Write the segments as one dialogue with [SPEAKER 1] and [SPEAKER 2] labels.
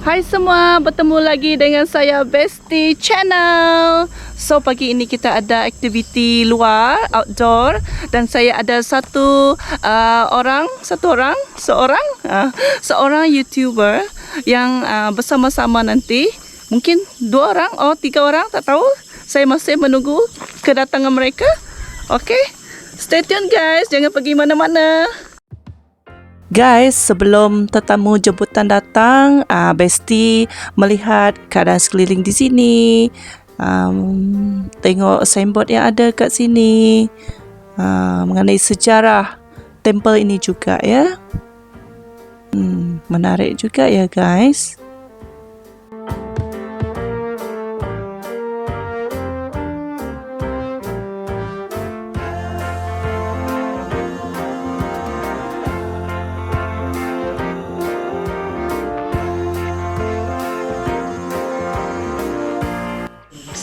[SPEAKER 1] Hai semua, bertemu lagi dengan saya Besti Channel. So pagi ini kita ada aktiviti luar, outdoor, dan saya ada seorang YouTuber yang bersama-sama nanti. Mungkin 2 orang atau 3 orang, tak tahu. Saya masih menunggu kedatangan mereka. Okay, stay tune guys, jangan pergi mana-mana. Guys, sebelum tetamu jemputan datang, Besti melihat keadaan sekeliling di sini. Tengok signboard yang ada kat sini mengenai sejarah temple ini juga ya. Menarik juga ya guys.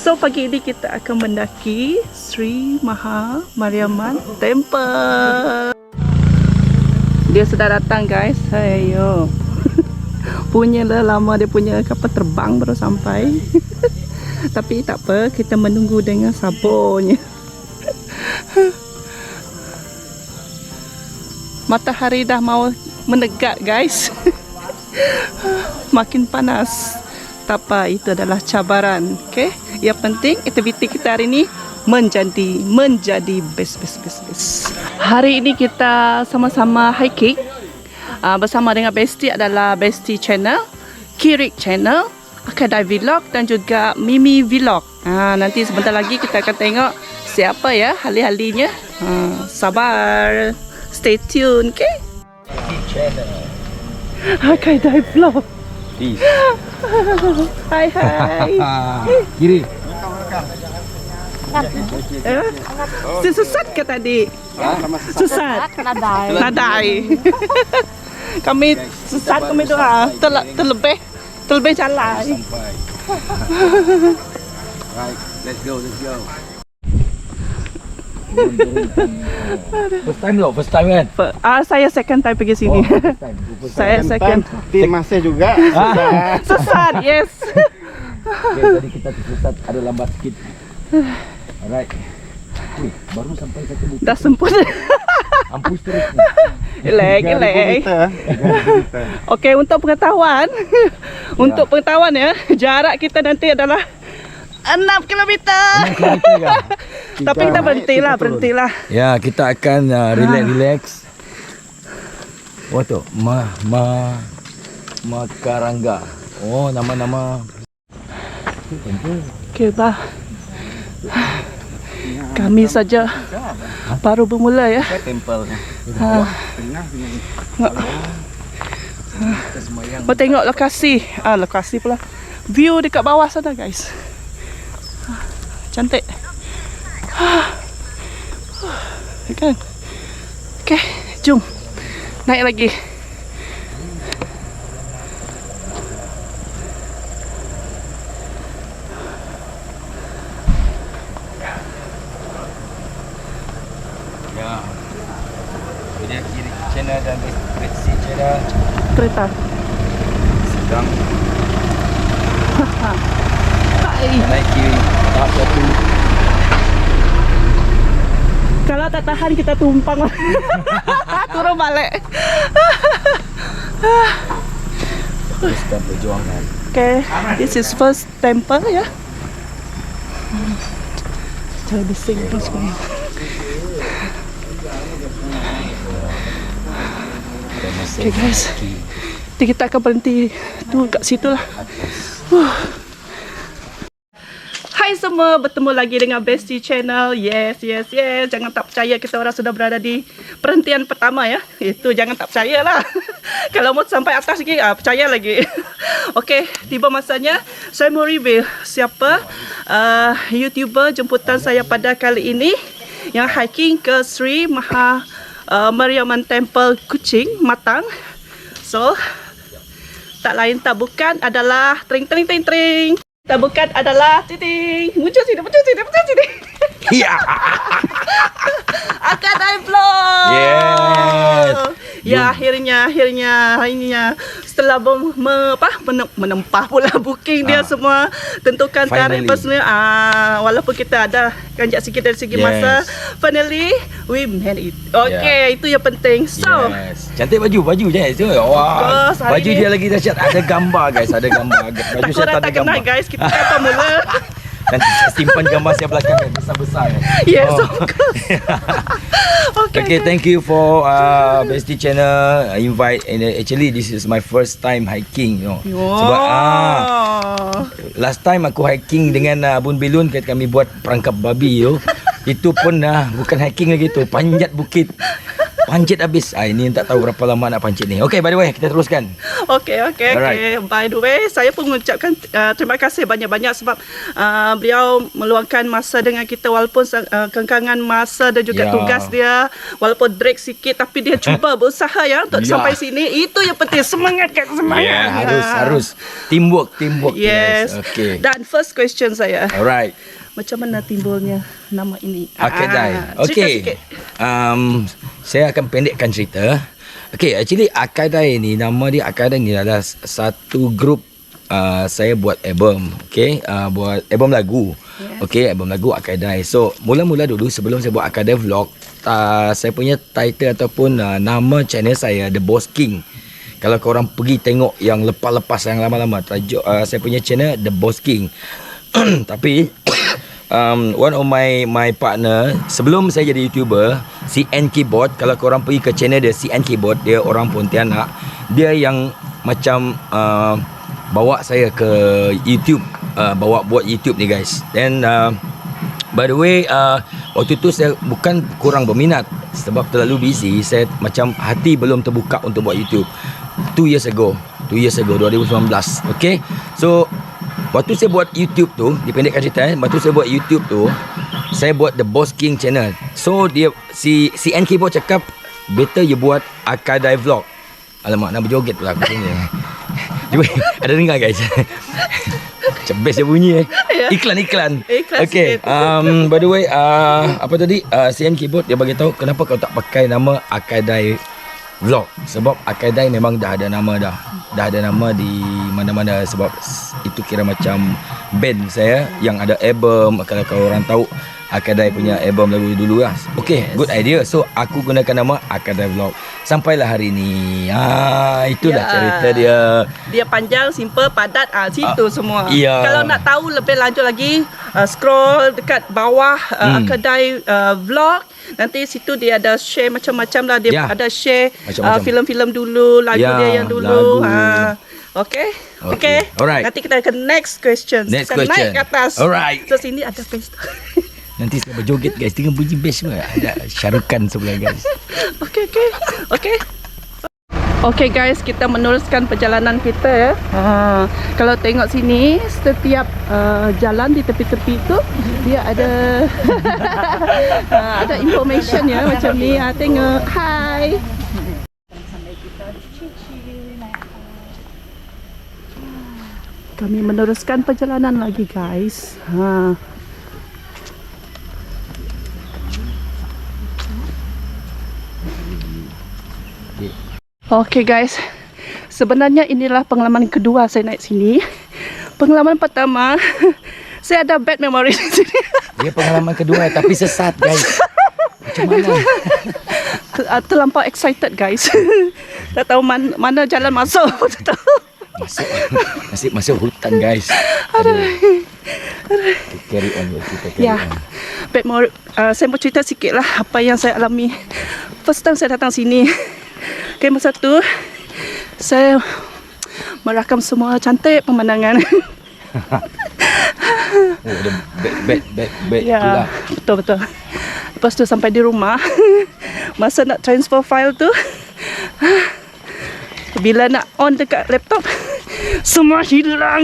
[SPEAKER 1] So pagi ini kita akan mendaki Sri Maha Mariamman Temple. Dia sudah datang guys. Ayo. Punyalah lama dia punya kapal terbang baru sampai. Tapi tak apa, kita menunggu dengan sabarnya. Matahari dah mau menegak guys. Makin panas. Tak apa, itu adalah cabaran. Okay? Yang penting aktiviti kita hari ini menjadi best. Hari ini kita sama-sama hiking bersama dengan Besti adalah Besti Channel, Kirik Channel, Akadai Vlog dan juga Mimi Vlog. Nanti sebentar lagi kita akan tengok siapa ya ahli-ahlinya. Sabar, stay tune, okay? Akadai Vlog. Hai.
[SPEAKER 2] Kiri.
[SPEAKER 1] Sesat ke tadi? Sesat. Nadai. Kami sesat, kami doa terlebih jalan.
[SPEAKER 2] Right, let's go. First time kan?
[SPEAKER 1] Saya second time pergi sini. Saya second.
[SPEAKER 3] Tim masih juga.
[SPEAKER 1] Sesat, yes.
[SPEAKER 2] Okay, tadi kita tersesat, ada lambat sikit. Alright. Baru sampai satu bukit.
[SPEAKER 1] Dah semput.
[SPEAKER 2] Ampus terus.
[SPEAKER 1] Elek. Okey, untuk pengetahuan. Untuk pengetahuan ya, jarak kita nanti adalah 6 kilometer. Tapi kita berhentilah.
[SPEAKER 2] Ya, kita akan relax. Oh tu, Makarangga. Oh, nama-nama.
[SPEAKER 1] Okey, bah. Kami saja baru bermula ya.
[SPEAKER 3] Temple.
[SPEAKER 1] Mau tengok lokasi. Lokasi pula. View dekat bawah sana guys. Cantik. Kan? Okey, jom. Naik lagi.
[SPEAKER 2] Ya. Dia kiri channel dan Besti channel
[SPEAKER 1] Kereta.
[SPEAKER 2] sedang
[SPEAKER 1] Hai.
[SPEAKER 2] naik kiri tahap 1.
[SPEAKER 1] Kalau tak tahan kita tumpang. Turun balik.
[SPEAKER 2] Teruskan perjuangan.
[SPEAKER 1] Okay, this is first temple ya. Jangan bising terus kau. Okay guys, nanti kita akan berhenti tu kat situ lah. Hai semua, bertemu lagi dengan Besti Channel. Yes. Jangan tak percaya kita orang sudah berada di perhentian pertama ya. Itu jangan tak percaya lah. Kalau mau sampai atas lagi, percaya lagi. Okey, tiba masanya saya mau reveal siapa YouTuber jemputan saya pada kali ini yang hiking ke Sri Maha Mariamman Temple Kuching, Matang. So, tak lain tak bukan adalah tring. Tak bukan adalah titing. Muncul sini.
[SPEAKER 2] Ya.
[SPEAKER 1] Akadai Vlog.
[SPEAKER 2] Yes.
[SPEAKER 1] Ya, akhirnya setelah menempah pula booking dia semua, tentukan tarikh
[SPEAKER 2] Finally.
[SPEAKER 1] personal. Walaupun kita ada kanjak sikit dari segi
[SPEAKER 2] Yes.
[SPEAKER 1] masa, finally we made it. Okay, itu yang penting. So,
[SPEAKER 2] Yes. Cantik baju je. So, wah.
[SPEAKER 1] course, hari
[SPEAKER 2] Baju
[SPEAKER 1] ni-
[SPEAKER 2] dia lagi dahsyat. Ada gambar guys, ada gambar. Baju
[SPEAKER 1] tak
[SPEAKER 2] saya
[SPEAKER 1] korang
[SPEAKER 2] tak ada
[SPEAKER 1] tak kenal
[SPEAKER 2] gambar.
[SPEAKER 1] guys, kita kan pemula.
[SPEAKER 2] Nanti saya simpan gambar saya belakang kan, besar-besar kan.
[SPEAKER 1] Yes,
[SPEAKER 2] Oh.
[SPEAKER 1] of course.
[SPEAKER 2] Okay, thank you for Bestie Channel invite. And actually this is my first time hiking, you know. Sebab last time aku hiking dengan Abun Bilun, kami buat perangkap babi tu. Itu pun bukan hiking lagi tu, panjat bukit. Pancit habis. Ini tak tahu berapa lama nak pancit ni. Okay, by the way, kita teruskan.
[SPEAKER 1] Okay.
[SPEAKER 2] Alright.
[SPEAKER 1] By the way, saya pun mengucapkan terima kasih banyak-banyak sebab beliau meluangkan masa dengan kita walaupun kengkangan masa dan juga
[SPEAKER 2] Ya.
[SPEAKER 1] tugas dia. Walaupun break sikit tapi dia cuba berusaha ya untuk
[SPEAKER 2] Ya.
[SPEAKER 1] sampai sini. Itu yang penting. Semangat kan, semangat.
[SPEAKER 2] Yeah, harus. Teamwork.
[SPEAKER 1] Yes.
[SPEAKER 2] Guys. Okay.
[SPEAKER 1] Dan first question saya.
[SPEAKER 2] Alright.
[SPEAKER 1] Macam mana timbulnya nama ini?
[SPEAKER 2] Akadai.
[SPEAKER 1] Cerita
[SPEAKER 2] Okay.
[SPEAKER 1] sikit.
[SPEAKER 2] Saya akan pendekkan cerita. Okay, actually Akadai ni, nama dia Akadai ni adalah satu grup saya buat album. Okay, buat album lagu.
[SPEAKER 1] Yes.
[SPEAKER 2] Okay, album lagu Akadai. So, mula-mula dulu sebelum saya buat Akadai Vlog, saya punya title ataupun nama channel saya The Boss King. Kalau korang pergi tengok yang lepas-lepas yang lama-lama, tajuk saya punya channel The Boss King. Tapi one of my partner sebelum saya jadi YouTuber, CN Keyboard, kalau korang pergi ke channel dia CN Keyboard, dia orang Pontianak, dia yang macam bawa saya ke YouTube, bawa buat YouTube ni guys. Then by the way, waktu tu saya bukan kurang berminat sebab terlalu busy, saya macam hati belum terbuka untuk buat YouTube. 2 years ago 2019. Okay, so waktu saya buat YouTube tu, dipendekkan cerita waktu saya buat YouTube tu, saya buat The Boss King channel. So dia si NK Keyboard cakap, better you buat Akadai Vlog. Alamak, nak berjoget pula aku sini. Cuba ada dengar guys. Macam best dia bunyi Iklan
[SPEAKER 1] Iklan
[SPEAKER 2] okay,
[SPEAKER 1] sikit.
[SPEAKER 2] by the way, apa tadi, CN Keyboard dia bagi tahu kenapa kau tak pakai nama Akadai Vlog. Sebab Akadai memang dah ada nama dah ada nama di mana-mana. Sebab itu kira macam band saya yang ada album. Kalau orang tahu Akadai punya album lagu dulu lah. Okay, good idea. So aku gunakan nama Akadai Vlog sampailah hari ni. Itulah cerita dia.
[SPEAKER 1] Dia panjang, simple, padat, situ semua.
[SPEAKER 2] Ya.
[SPEAKER 1] Kalau nak tahu lebih lanjut lagi, scroll dekat bawah Akadai Vlog. Nanti situ dia ada share macam-macam lah. Dia
[SPEAKER 2] Ya.
[SPEAKER 1] ada share
[SPEAKER 2] Macam-macam.
[SPEAKER 1] filem-filem dulu, lagu
[SPEAKER 2] Ya,
[SPEAKER 1] dia yang dulu.
[SPEAKER 2] lagu.
[SPEAKER 1] Okay.
[SPEAKER 2] Okay. Alright.
[SPEAKER 1] Nanti kita ke next question.
[SPEAKER 2] Next
[SPEAKER 1] kita
[SPEAKER 2] question.
[SPEAKER 1] naik ke atas.
[SPEAKER 2] Alright.
[SPEAKER 1] So sini ada pesta.
[SPEAKER 2] Nanti saya berjoget guys, tengok bunyi bass semua. Ada Syarukan sebelah guys.
[SPEAKER 1] Okay. Okay guys, kita meneruskan perjalanan kita ya. Kalau tengok sini, setiap jalan di tepi-tepi tu dia ada ada information ya macam ni. Tengok, hai. Kami meneruskan perjalanan lagi guys. Okay guys, sebenarnya inilah pengalaman kedua saya naik sini. Pengalaman pertama, saya ada bad memory di sini.
[SPEAKER 2] Dia pengalaman kedua tapi sesat guys. Macam mana?
[SPEAKER 1] Terlampau excited guys. Tak tahu mana jalan masuk. Tak tahu.
[SPEAKER 2] Masuk hutan guys. Aduh. Carry on ya, kita carry
[SPEAKER 1] Ya,
[SPEAKER 2] on.
[SPEAKER 1] bad memory. Saya mau cerita sikit lah apa yang saya alami. First time saya datang sini. Okay, masa tu saya merakam semua cantik pemandangan.
[SPEAKER 2] Oh, ada bad
[SPEAKER 1] Ya,
[SPEAKER 2] itulah.
[SPEAKER 1] betul. Lepas tu sampai di rumah, masa nak transfer file tu, bila nak on dekat laptop, semua hilang.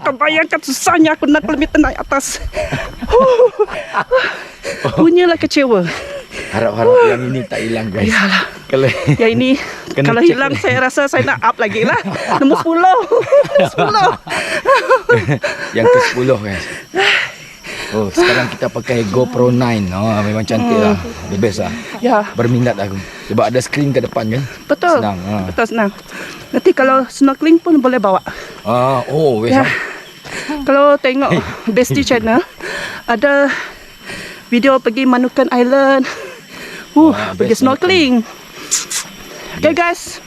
[SPEAKER 1] Kau bayangkan susahnya aku nak kilometer naik atas. Punyalah kecewa.
[SPEAKER 2] Harap-harap yang ini tak hilang guys.
[SPEAKER 1] Yalah.
[SPEAKER 2] Kalau
[SPEAKER 1] Yang ini
[SPEAKER 2] Kena
[SPEAKER 1] kalau
[SPEAKER 2] check
[SPEAKER 1] hilang
[SPEAKER 2] ni.
[SPEAKER 1] saya rasa saya nak up lagi lah. Nombor 10.
[SPEAKER 2] yang ke-10 guys. Oh, sekarang kita pakai GoPro 9. Oh, memang cantik lah. The best lah.
[SPEAKER 1] Ya,
[SPEAKER 2] Berminat aku. Sebab ada skrin ke depan kan.
[SPEAKER 1] betul.
[SPEAKER 2] Senang.
[SPEAKER 1] Betul senang. Nanti kalau snorkeling pun boleh bawa.
[SPEAKER 2] Oh, best
[SPEAKER 1] Ya.
[SPEAKER 2] lah.
[SPEAKER 1] Kalau tengok Bestie Channel, ada video pergi Manukan Island.
[SPEAKER 2] Wah,
[SPEAKER 1] Pergi
[SPEAKER 2] best
[SPEAKER 1] snorkeling. Okay guys,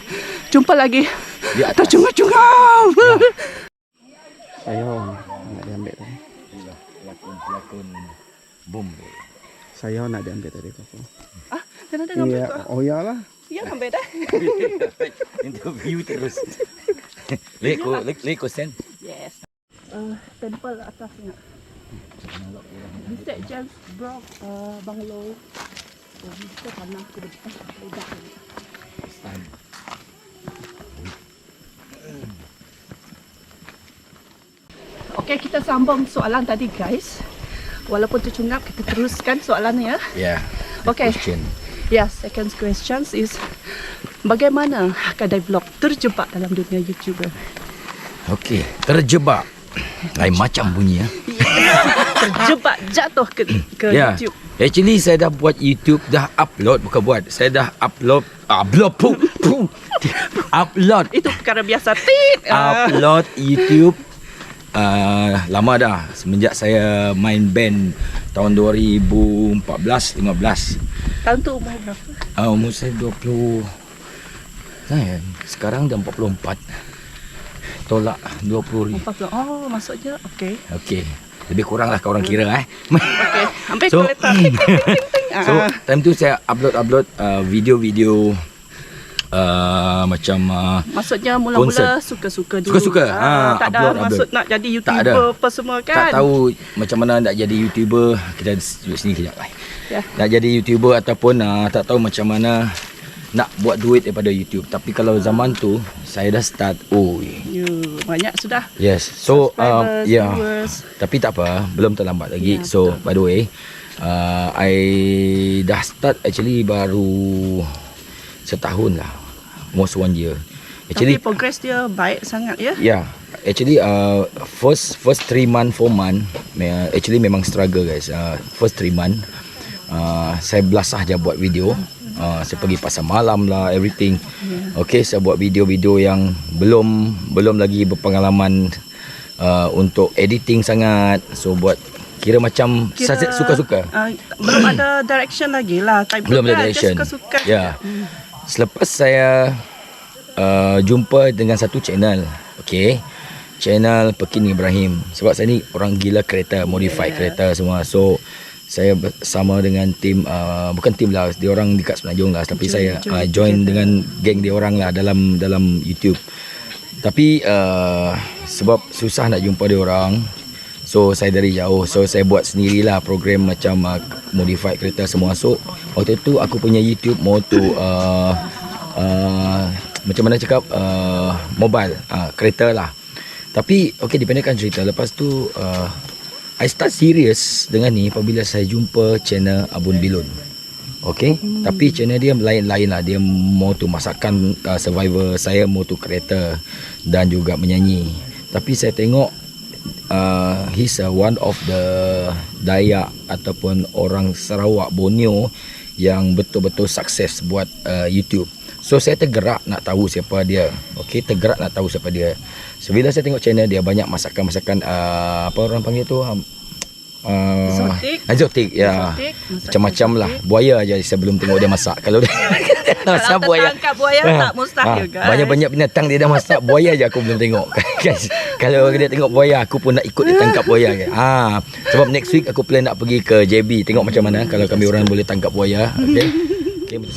[SPEAKER 1] jumpa lagi.
[SPEAKER 2] Di atas.
[SPEAKER 1] Tercungau-cungau.
[SPEAKER 3] Saya nak diambil tadi.
[SPEAKER 2] Pelakon boom.
[SPEAKER 3] Saya nak diambil tadi koko.
[SPEAKER 1] Ah, jangan dengar
[SPEAKER 3] Iya,
[SPEAKER 1] berita.
[SPEAKER 3] oh iyalah.
[SPEAKER 1] Ya, ambil dah.
[SPEAKER 2] Interview terus. Leko sen.
[SPEAKER 1] Yes. Temple atasnya. Visit James Brock Bungalow. Kita tanah ke depan. Okey, kita sambung soalan tadi guys. Walaupun tercungap, kita teruskan soalannya ya.
[SPEAKER 2] Yeah.
[SPEAKER 1] Okay.
[SPEAKER 2] Question.
[SPEAKER 1] Ya, second question is bagaimana Kedai Vlog terjebak dalam dunia YouTuber?
[SPEAKER 2] Okey, terjebak. Lain macam bunyi ya.
[SPEAKER 1] Terjebak jatuh ke
[SPEAKER 2] Ya.
[SPEAKER 1] YouTube.
[SPEAKER 2] Actually saya dah buat YouTube, dah upload, bukan buat. Saya dah upload upload
[SPEAKER 1] Itu perkara biasa. Tit.
[SPEAKER 2] upload YouTube lama dah, semenjak saya main band tahun 2014-15.
[SPEAKER 1] Tahun tu umur berapa?
[SPEAKER 2] Umur saya 20. Sekarang dah 44. Tolak 20 ribu.
[SPEAKER 1] 40. Oh, maksudnya okey.
[SPEAKER 2] Okey. Lebih kurang lah korang kira
[SPEAKER 1] Okey. Ambil
[SPEAKER 2] So-
[SPEAKER 1] kereta. Ting, ting, ting, ting.
[SPEAKER 2] So time tu saya upload video-video macam
[SPEAKER 1] Maksudnya mula-mula
[SPEAKER 2] Konsert.
[SPEAKER 1] suka-suka dulu.
[SPEAKER 2] Suka-suka.
[SPEAKER 1] Tak ada
[SPEAKER 2] Upload.
[SPEAKER 1] maksud nak jadi
[SPEAKER 2] Tak ada.
[SPEAKER 1] YouTuber apa semua kan?
[SPEAKER 2] tak tahu macam mana nak jadi YouTuber. Kita duduk sini kejap.
[SPEAKER 1] Ya.
[SPEAKER 2] Nak jadi YouTuber ataupun tak tahu macam mana nak buat duit daripada YouTube. Tapi kalau zaman tu saya dah start.
[SPEAKER 1] Banyak sudah.
[SPEAKER 2] Yes. So
[SPEAKER 1] Subscribers,
[SPEAKER 2] yeah.
[SPEAKER 1] viewers.
[SPEAKER 2] Tapi tak apa, belum terlambat lagi.
[SPEAKER 1] Ya,
[SPEAKER 2] So by the way, I dah start actually baru setahun lah, almost 1 year.
[SPEAKER 1] Tapi
[SPEAKER 2] Actually,
[SPEAKER 1] progress dia baik sangat ya.
[SPEAKER 2] yeah, actually first 3 month 4 month actually memang struggle guys. First 3 month saya belasah je buat video. Saya pergi pasar malam lah, everything. Okay, saya buat video-video yang belum lagi berpengalaman untuk editing sangat. So buat kira macam saya suka-suka.
[SPEAKER 1] Belum ada direction lagi lah. Time
[SPEAKER 2] Belum
[SPEAKER 1] tu
[SPEAKER 2] ada
[SPEAKER 1] kan,
[SPEAKER 2] direction.
[SPEAKER 1] just suka-suka.
[SPEAKER 2] Ya. Selepas saya jumpa dengan satu channel. Okay, channel Pekin Ibrahim. Sebab saya ni orang gila kereta, modified kereta semua. So saya bersama dengan tim, bukan tim lah, dia orang dekat Semenanjung lah, tapi saya join dengan geng dia orang lah dalam YouTube. Tapi sebab susah nak jumpa dia orang, so saya dari jauh. So saya buat sendirilah program macam modified kereta semua. So waktu tu aku punya YouTube mau tu macam mana cakap, mobile, kereta lah. Tapi okay, dipendekkan cerita. Lepas tu I start serious dengan ni apabila saya jumpa channel Abun Bilun. Okay, tapi channel dia lain-lain lah. Dia mau tu masakan survivor, saya mau tu kereta dan juga menyanyi. Tapi saya tengok he's one of the Dayak ataupun orang Sarawak, Borneo yang betul-betul sukses buat YouTube. So saya tergerak nak tahu siapa dia. Okay, tergerak nak tahu siapa dia. So bila saya tengok channel dia banyak masakan-masakan apa orang panggil tu,
[SPEAKER 1] Exotic.
[SPEAKER 2] Ya,
[SPEAKER 1] Exotic,
[SPEAKER 2] macam-macam lah.
[SPEAKER 1] exotic.
[SPEAKER 2] Buaya aja saya belum tengok dia masak. Kalau dia masak
[SPEAKER 1] Kalau
[SPEAKER 2] buaya,
[SPEAKER 1] tertangkap buaya tak mustahil guys.
[SPEAKER 2] banyak-banyak binatang dia dah masak. Buaya aja aku belum tengok. Guys, kalau dia tengok buaya, aku pun nak ikut dia tangkap buaya. Sebab next week aku plan nak pergi ke JB, tengok macam mana kalau kami orang boleh tangkap buaya.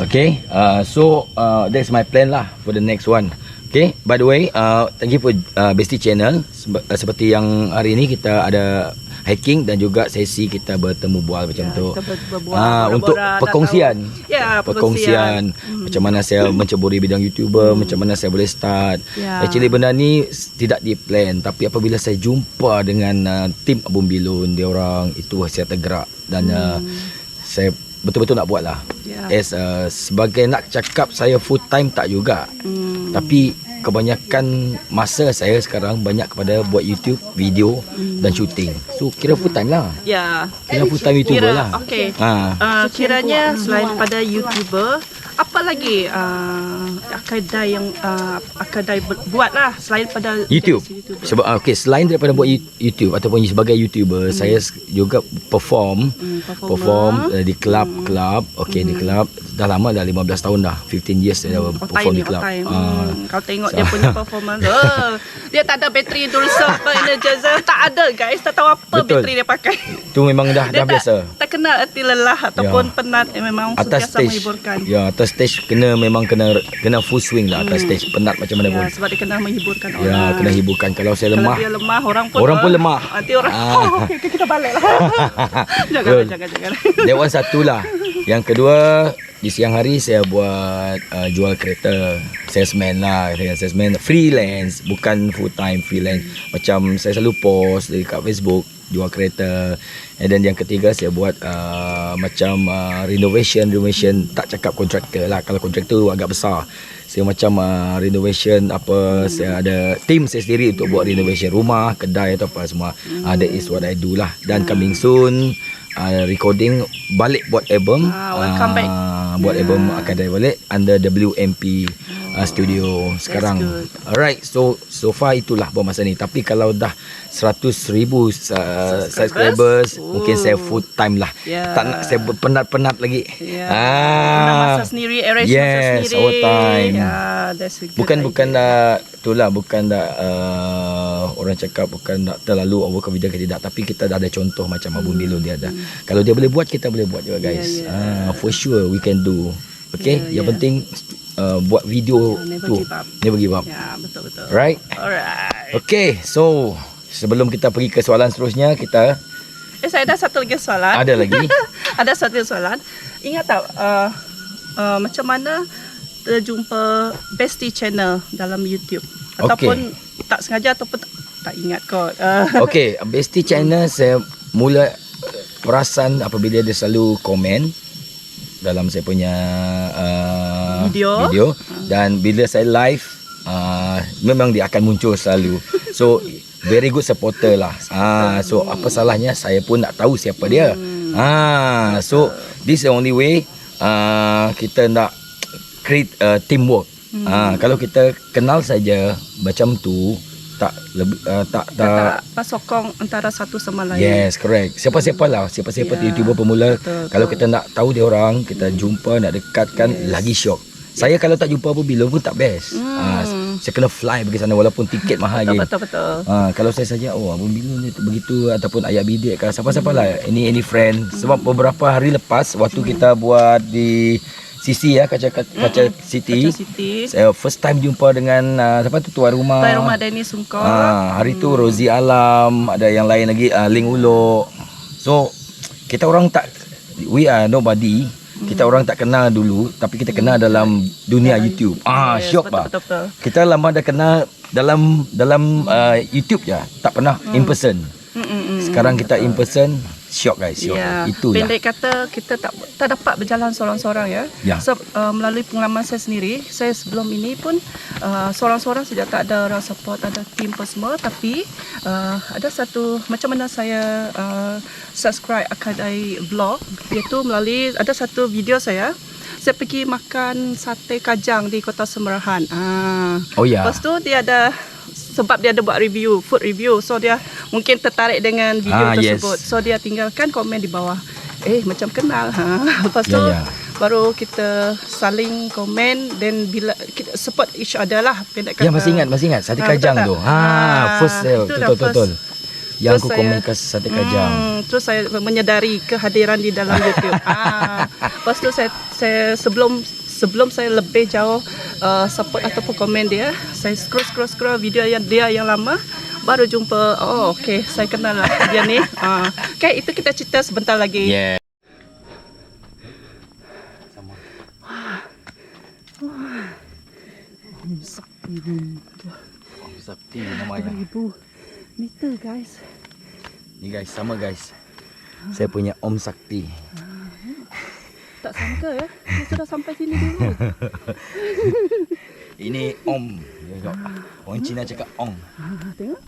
[SPEAKER 2] Okay, so that's my plan lah for the next one. Okay, by the way, thank you for Bestie Channel. Seperti yang hari ini kita ada hiking dan juga sesi kita bertemu bual macam tu.
[SPEAKER 1] Kita berbual,
[SPEAKER 2] Untuk
[SPEAKER 1] borak-borak,
[SPEAKER 2] perkongsian.
[SPEAKER 1] nak tahu. Ya,
[SPEAKER 2] Perkongsian. Macam mana saya menceburi bidang YouTuber, macam mana saya boleh start.
[SPEAKER 1] Ya.
[SPEAKER 2] Actually benda ni tidak di-plan, tapi apabila saya jumpa dengan tim Abun Bilun, dia orang itu saya tergerak dan saya betul-betul nak buat lah.
[SPEAKER 1] Ya.
[SPEAKER 2] As sebagai nak cakap saya full time tak juga. Tapi kebanyakan masa saya sekarang banyak kepada buat YouTube, video dan shooting. So kira full time lah.
[SPEAKER 1] Ya.
[SPEAKER 2] Kira full time YouTuber lah.
[SPEAKER 1] Okey.
[SPEAKER 2] Ha.
[SPEAKER 1] Kiranya selain pada YouTuber, apa lagi Akadai yang Akadai buat lah selain pada
[SPEAKER 2] YouTube.
[SPEAKER 1] jadi YouTuber?
[SPEAKER 2] Sebab okey, selain daripada buat YouTube ataupun sebagai YouTuber, saya juga perform di kelab. Okey, di kelab dah lama, dah 15 tahun dah. 15 years saya dah perform di kelab.
[SPEAKER 1] Kau tengok dia punya performance. Dia tak ada bateri Duracell apa Energizer, tak ada guys, tak tahu apa
[SPEAKER 2] Betul.
[SPEAKER 1] bateri dia pakai.
[SPEAKER 2] Tu memang dah
[SPEAKER 1] Dia
[SPEAKER 2] biasa.
[SPEAKER 1] tak kenal erti lelah ataupun penat, memang
[SPEAKER 2] Atas
[SPEAKER 1] sentiasa
[SPEAKER 2] stage.
[SPEAKER 1] menghiburkan.
[SPEAKER 2] Ya, atas stage memang kena full swing lah atas stage. Penat macam mana pun.
[SPEAKER 1] Ya, sebab dia kena menghiburkan orang.
[SPEAKER 2] Ya, kena hiburkan. Kalau saya
[SPEAKER 1] Kalau
[SPEAKER 2] lemah,
[SPEAKER 1] dia lemah, orang pun
[SPEAKER 2] lemah.
[SPEAKER 1] Nanti orang okey, kita balik lah.
[SPEAKER 2] Betul.
[SPEAKER 1] jangan.
[SPEAKER 2] That one satulah. Yang kedua, di siang hari saya buat jual kereta. Salesman lah. Salesman freelance, bukan full time freelance. Macam saya selalu post dekat Facebook, jual kereta. And then yang ketiga saya buat macam renovation, tak cakap kontraktor lah. Kalau kontraktor agak besar. Saya macam renovation apa, saya ada team saya sendiri untuk buat renovation rumah, kedai atau apa semua. That is what I do lah. Dan coming soon recording balik buat album.
[SPEAKER 1] Welcome back.
[SPEAKER 2] Buat album Akadai balik under WMP studio sekarang.
[SPEAKER 1] good.
[SPEAKER 2] Alright, so far itulah buat masa ni. Tapi kalau dah 100,000 subscribers, mungkin saya full time lah.
[SPEAKER 1] Yeah.
[SPEAKER 2] Tak nak saya penat-penat lagi.
[SPEAKER 1] Ya. Guna masa sendiri, arrange masa
[SPEAKER 2] Yes,
[SPEAKER 1] sendiri.
[SPEAKER 2] our time.
[SPEAKER 1] Ya, that's a good
[SPEAKER 2] Bukan
[SPEAKER 1] idea.
[SPEAKER 2] itulah bukan dah orang cakap bukan nak terlalu overconfident ke tidak, tapi kita dah ada contoh macam Abang Bilo dia ada. Kalau dia boleh buat, kita boleh buat juga guys. For sure we can do. Okay, yang penting buat video
[SPEAKER 1] Never
[SPEAKER 2] tu.
[SPEAKER 1] give up.
[SPEAKER 2] Never give up.
[SPEAKER 1] Ya, betul-betul.
[SPEAKER 2] Right?
[SPEAKER 1] Alright.
[SPEAKER 2] Okay, so sebelum kita pergi ke soalan seterusnya, kita
[SPEAKER 1] Saya ada satu lagi soalan.
[SPEAKER 2] ada lagi.
[SPEAKER 1] Ada satu soalan. Ingat tak macam mana terjumpa Bestie Channel dalam YouTube? Ataupun tak sengaja ataupun tak ingat kot.
[SPEAKER 2] Okay, Bestie Channel saya mula perasan apabila dia selalu komen dalam saya punya video dan bila saya live memang dia akan muncul selalu. So very good supporter lah. So apa salahnya saya pun nak tahu siapa dia. So this is the only way kita nak create teamwork. Kalau kita kenal saja macam tu, tak lebih tak
[SPEAKER 1] sokong antara satu sama lain.
[SPEAKER 2] Yes, correct. Siapa-siapa YouTuber pemula,
[SPEAKER 1] betul.
[SPEAKER 2] kalau kita nak tahu dia orang, kita jumpa, nak dekatkan, lagi syok. Saya kalau tak jumpa Abang Bilo pun tak best. Saya kena fly pergi sana walaupun tiket mahal je.
[SPEAKER 1] Betul.
[SPEAKER 2] Kalau saya saja, Abang Bilo ni begitu, ataupun ayah bidik ke siapa-siapa lah, any friend. Sebab beberapa hari lepas waktu kita buat di Sisi Kaca City. Saya first time jumpa dengan siapa tu tuan rumah.
[SPEAKER 1] Tuan rumah Dennis Sungkor.
[SPEAKER 2] Hari tu Rozi Alam, ada yang lain lagi, Ling Ulok. So kita orang tak, we are nobody. Kita orang tak kenal dulu, tapi kita kenal dalam dunia YouTube. Syok bah.
[SPEAKER 1] Betul.
[SPEAKER 2] Kita lama dah kenal dalam YouTube je, tak pernah in person. Sekarang kita in person, syok guys, syok.
[SPEAKER 1] Ya,
[SPEAKER 2] Itulah.
[SPEAKER 1] pendek kata kita tak dapat berjalan seorang-seorang ya. So, melalui pengalaman saya sendiri, saya sebelum ini pun seorang-seorang saja, tak ada orang support, ada tim apa semua. Tapi ada satu, macam mana saya subscribe Akadai Vlog, iaitu melalui ada satu video saya pergi makan sate kajang di Kota Semerahan. Lepas tu dia ada, sebab dia ada buat food review, so dia mungkin tertarik dengan video tersebut. So dia tinggalkan komen di bawah. Macam kenal. Lepas tu baru kita saling komen, dan bila kita support each other lah, pendek kata.
[SPEAKER 2] Ya, masih ingat sate kajang tu. First betul. Yang aku komen ke sate kajang.
[SPEAKER 1] Terus saya menyedari kehadiran di dalam YouTube. Lepas tu saya sebelum saya lebih jauh support ataupun komen dia, saya scroll video dia yang lama, baru jumpa. Okay, saya kenal lah dia ni. Okay, itu kita cerita sebentar lagi.
[SPEAKER 2] Yeah. Om Sakti namanya.
[SPEAKER 1] 1000 meter guys.
[SPEAKER 2] Ni guys, sama guys. Saya punya Om Sakti.
[SPEAKER 1] Tak sangka ya, dia sudah sampai sini dulu.
[SPEAKER 2] Ini Om. Tengok. Orang Cina cakap Ong.
[SPEAKER 1] Tengok.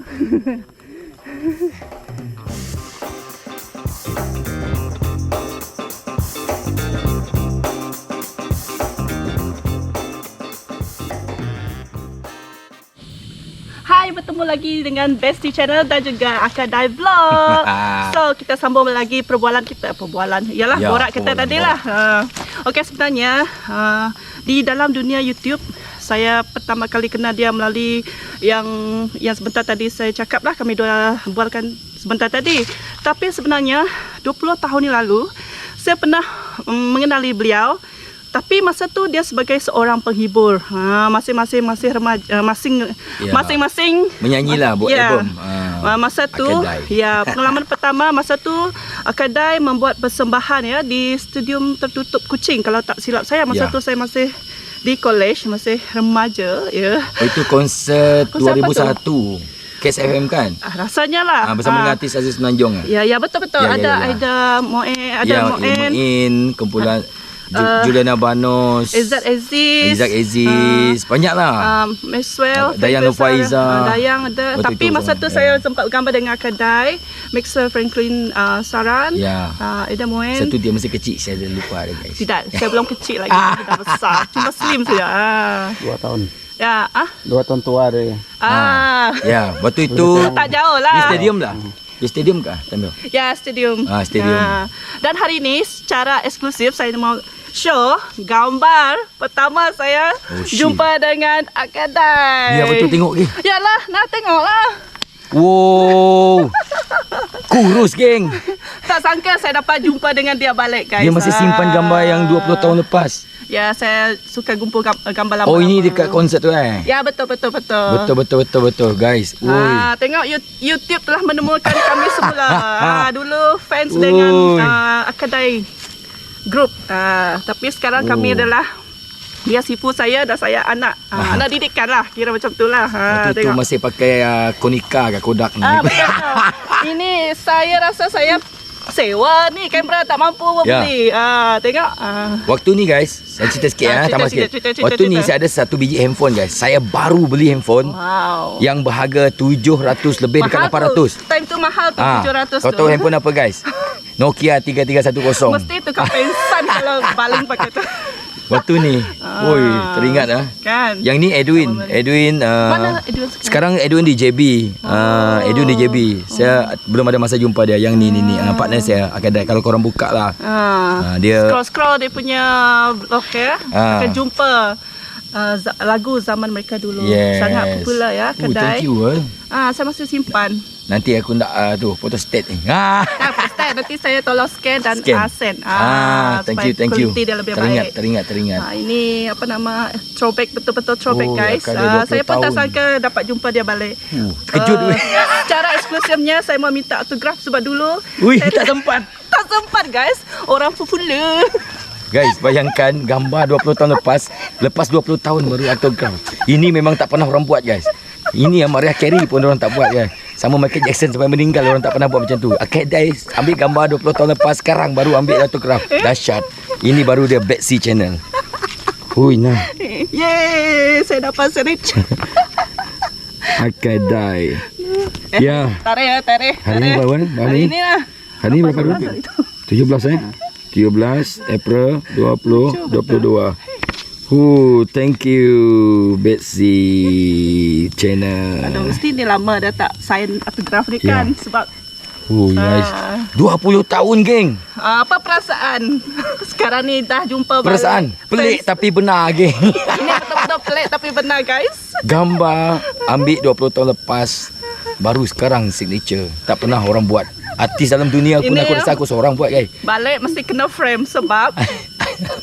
[SPEAKER 1] Hai, bertemu lagi dengan Bestie Channel dan juga Akadai Vlog. So, kita sambung lagi perbualan kita. Ialah
[SPEAKER 2] Ya,
[SPEAKER 1] borak kita
[SPEAKER 2] perbualan,
[SPEAKER 1] tadi lah. Okey, sebenarnya di dalam dunia YouTube, saya pertama kali kenal dia melalui yang sebentar tadi saya cakap lah, kami dua bualkan sebentar tadi. Tapi sebenarnya 20 tahun yang lalu saya pernah mengenali beliau. Tapi masa tu dia sebagai seorang penghibur. Masing-masing masih remaja, masing-masing
[SPEAKER 2] Menyanyilah buat
[SPEAKER 1] ya.
[SPEAKER 2] album.
[SPEAKER 1] Masa tu
[SPEAKER 2] Akadai.
[SPEAKER 1] ya, pengalaman pertama masa tu Akadai membuat persembahan ya di stadium tertutup Kuching kalau tak silap saya. Masa
[SPEAKER 2] Ya.
[SPEAKER 1] tu saya masih di college, masih remaja ya.
[SPEAKER 2] Itu konsert
[SPEAKER 1] Konsert apa
[SPEAKER 2] 2001. Kes FM kan?
[SPEAKER 1] Rasanya lah.
[SPEAKER 2] Bersama dengan artis Aziz Menanjung.
[SPEAKER 1] Ya, betul-betul.
[SPEAKER 2] Ya,
[SPEAKER 1] Ada
[SPEAKER 2] ya.
[SPEAKER 1] Aida Moen, ada
[SPEAKER 2] Ya,
[SPEAKER 1] Moen,
[SPEAKER 2] Muin, kumpulan Juliana Banos,
[SPEAKER 1] Izzat Aziz,
[SPEAKER 2] Izzat Aziz, banyaklah.
[SPEAKER 1] Maxwell,
[SPEAKER 2] Dayang Nurfaiza.
[SPEAKER 1] Dayang ada.
[SPEAKER 2] Waktu
[SPEAKER 1] Tapi
[SPEAKER 2] itu
[SPEAKER 1] masa
[SPEAKER 2] kan,
[SPEAKER 1] tu
[SPEAKER 2] ya.
[SPEAKER 1] saya sempat bergambar dengan Akadai, Maxwell Franklin Saran,
[SPEAKER 2] Ya.
[SPEAKER 1] Aida Moen.
[SPEAKER 2] Satu dia masih kecil, saya dah lupa dah guys.
[SPEAKER 1] Tidak, saya belum kecil lagi, saya dah besar. Cuma slim saja.
[SPEAKER 3] 2 tahun.
[SPEAKER 1] Ya,
[SPEAKER 3] 2 tahun tua dia.
[SPEAKER 2] Ya, waktu itu
[SPEAKER 1] tak jauh
[SPEAKER 2] di
[SPEAKER 1] lah.
[SPEAKER 2] stadium lah. Di stadium kah? Tanda.
[SPEAKER 1] Ya, stadium.
[SPEAKER 2] Stadium.
[SPEAKER 1] Dan hari ini secara eksklusif saya mau show gambar pertama saya
[SPEAKER 2] Oh, shit.
[SPEAKER 1] jumpa dengan Akadai.
[SPEAKER 2] Ya, betul tengok ke.
[SPEAKER 1] Yalah, nak tengoklah.
[SPEAKER 2] Wow. Kurus geng.
[SPEAKER 1] Tak sangka saya dapat jumpa dengan dia balik, guys.
[SPEAKER 2] Dia masih simpan gambar yang 20 tahun lepas.
[SPEAKER 1] Ya, saya suka kumpul gambar lama.
[SPEAKER 2] Oh, ini dekat konsert tu eh.
[SPEAKER 1] Ya, betul.
[SPEAKER 2] Betul guys. Oi.
[SPEAKER 1] Tengok YouTube telah menemukan kami semula. Dulu fans
[SPEAKER 2] Oi.
[SPEAKER 1] dengan Akadai Group. Tapi sekarang kami adalah dia sifu saya dan saya anak. Anak didikan lah. Kira macam tu lah.
[SPEAKER 2] Waktu tu masih pakai Konica ke Kodak ni.
[SPEAKER 1] Betul. Ini saya rasa saya sewa ni, kamera tak mampu membeli. Tengok.
[SPEAKER 2] Waktu ni guys, saya cerita sikit tambah sikit.
[SPEAKER 1] cerita.
[SPEAKER 2] Waktu ni saya ada satu biji handphone guys. Saya baru beli handphone
[SPEAKER 1] Wow.
[SPEAKER 2] yang berharga 700 lebih dekat
[SPEAKER 1] Mahal tu.
[SPEAKER 2] 800.
[SPEAKER 1] Time tu mahal tu, 700
[SPEAKER 2] Kau
[SPEAKER 1] tu.
[SPEAKER 2] tahu handphone apa guys? Nokia 3310.
[SPEAKER 1] Mesti tukar pensan kalau baling pakai tu.
[SPEAKER 2] Waktu ni, woi, teringat
[SPEAKER 1] Kan?
[SPEAKER 2] Yang ni Edwin
[SPEAKER 1] Mana Edwin sekarang?
[SPEAKER 2] sekarang Edwin di JB. Edwin di JB. Saya belum ada masa jumpa dia. Yang ni partner saya Akadai. Kalau korang buka lah. Dia
[SPEAKER 1] Scroll dia punya blog ya. Akan jumpa lagu zaman mereka dulu.
[SPEAKER 2] Yes.
[SPEAKER 1] Sangat popular ya, Kedai.
[SPEAKER 2] Thank you.
[SPEAKER 1] Saya masih simpan.
[SPEAKER 2] Nanti aku nak tu foto state ni.
[SPEAKER 1] Pasti nanti saya tolong scan dan send.
[SPEAKER 2] Thank you.
[SPEAKER 1] Kualiti dia lebih baik.
[SPEAKER 2] Teringat.
[SPEAKER 1] Ini apa nama, throwback, betul-betul throwback,
[SPEAKER 2] Oh,
[SPEAKER 1] guys.
[SPEAKER 2] Akadai 20
[SPEAKER 1] Saya pun tak
[SPEAKER 2] tahun.
[SPEAKER 1] sangka dapat jumpa dia balik.
[SPEAKER 2] Terkejut weh.
[SPEAKER 1] Secara eksklusifnya saya mau minta autograf sebab dulu
[SPEAKER 2] Ui,
[SPEAKER 1] saya
[SPEAKER 2] tak sempat.
[SPEAKER 1] tak sempat, guys. Orang popular.
[SPEAKER 2] Guys, bayangkan gambar 20 tahun lepas 20 tahun baru autograf. Ini memang tak pernah orang buat, guys. Ini yang Mariah Carey pun orang tak buat, guys. Sama Michael Jackson sampai meninggal orang tak pernah buat macam tu. Akadai ambil gambar 20 tahun lepas, sekarang baru ambil autograf. Dahsyat. Ini baru dia Betsy Channel. Hui, nah.
[SPEAKER 1] Yeay, saya dapat signature.
[SPEAKER 2] Akadai. Ya.
[SPEAKER 1] Tarik.
[SPEAKER 2] Hari ni berapa ni?
[SPEAKER 1] Hari ini lah.
[SPEAKER 2] Hari ni berapa dulu? 17 17 April 2022. Thank you Betsy Channel.
[SPEAKER 1] Aduh, mesti ni lama dah tak sign autograf ni kan. Sebab
[SPEAKER 2] Guys. 20 tahun geng.
[SPEAKER 1] apa perasaan? Sekarang ni dah jumpa balik.
[SPEAKER 2] Perasaan pelik
[SPEAKER 1] Fans.
[SPEAKER 2] tapi benar geng.
[SPEAKER 1] Ini betul-betul pelik tapi benar, guys.
[SPEAKER 2] Gambar ambil 20 tahun lepas, baru sekarang signature. Tak pernah orang buat. Artis dalam dunia pun
[SPEAKER 1] Ini
[SPEAKER 2] aku rasa aku seorang buat, guys.
[SPEAKER 1] Balik mesti kena frame sebab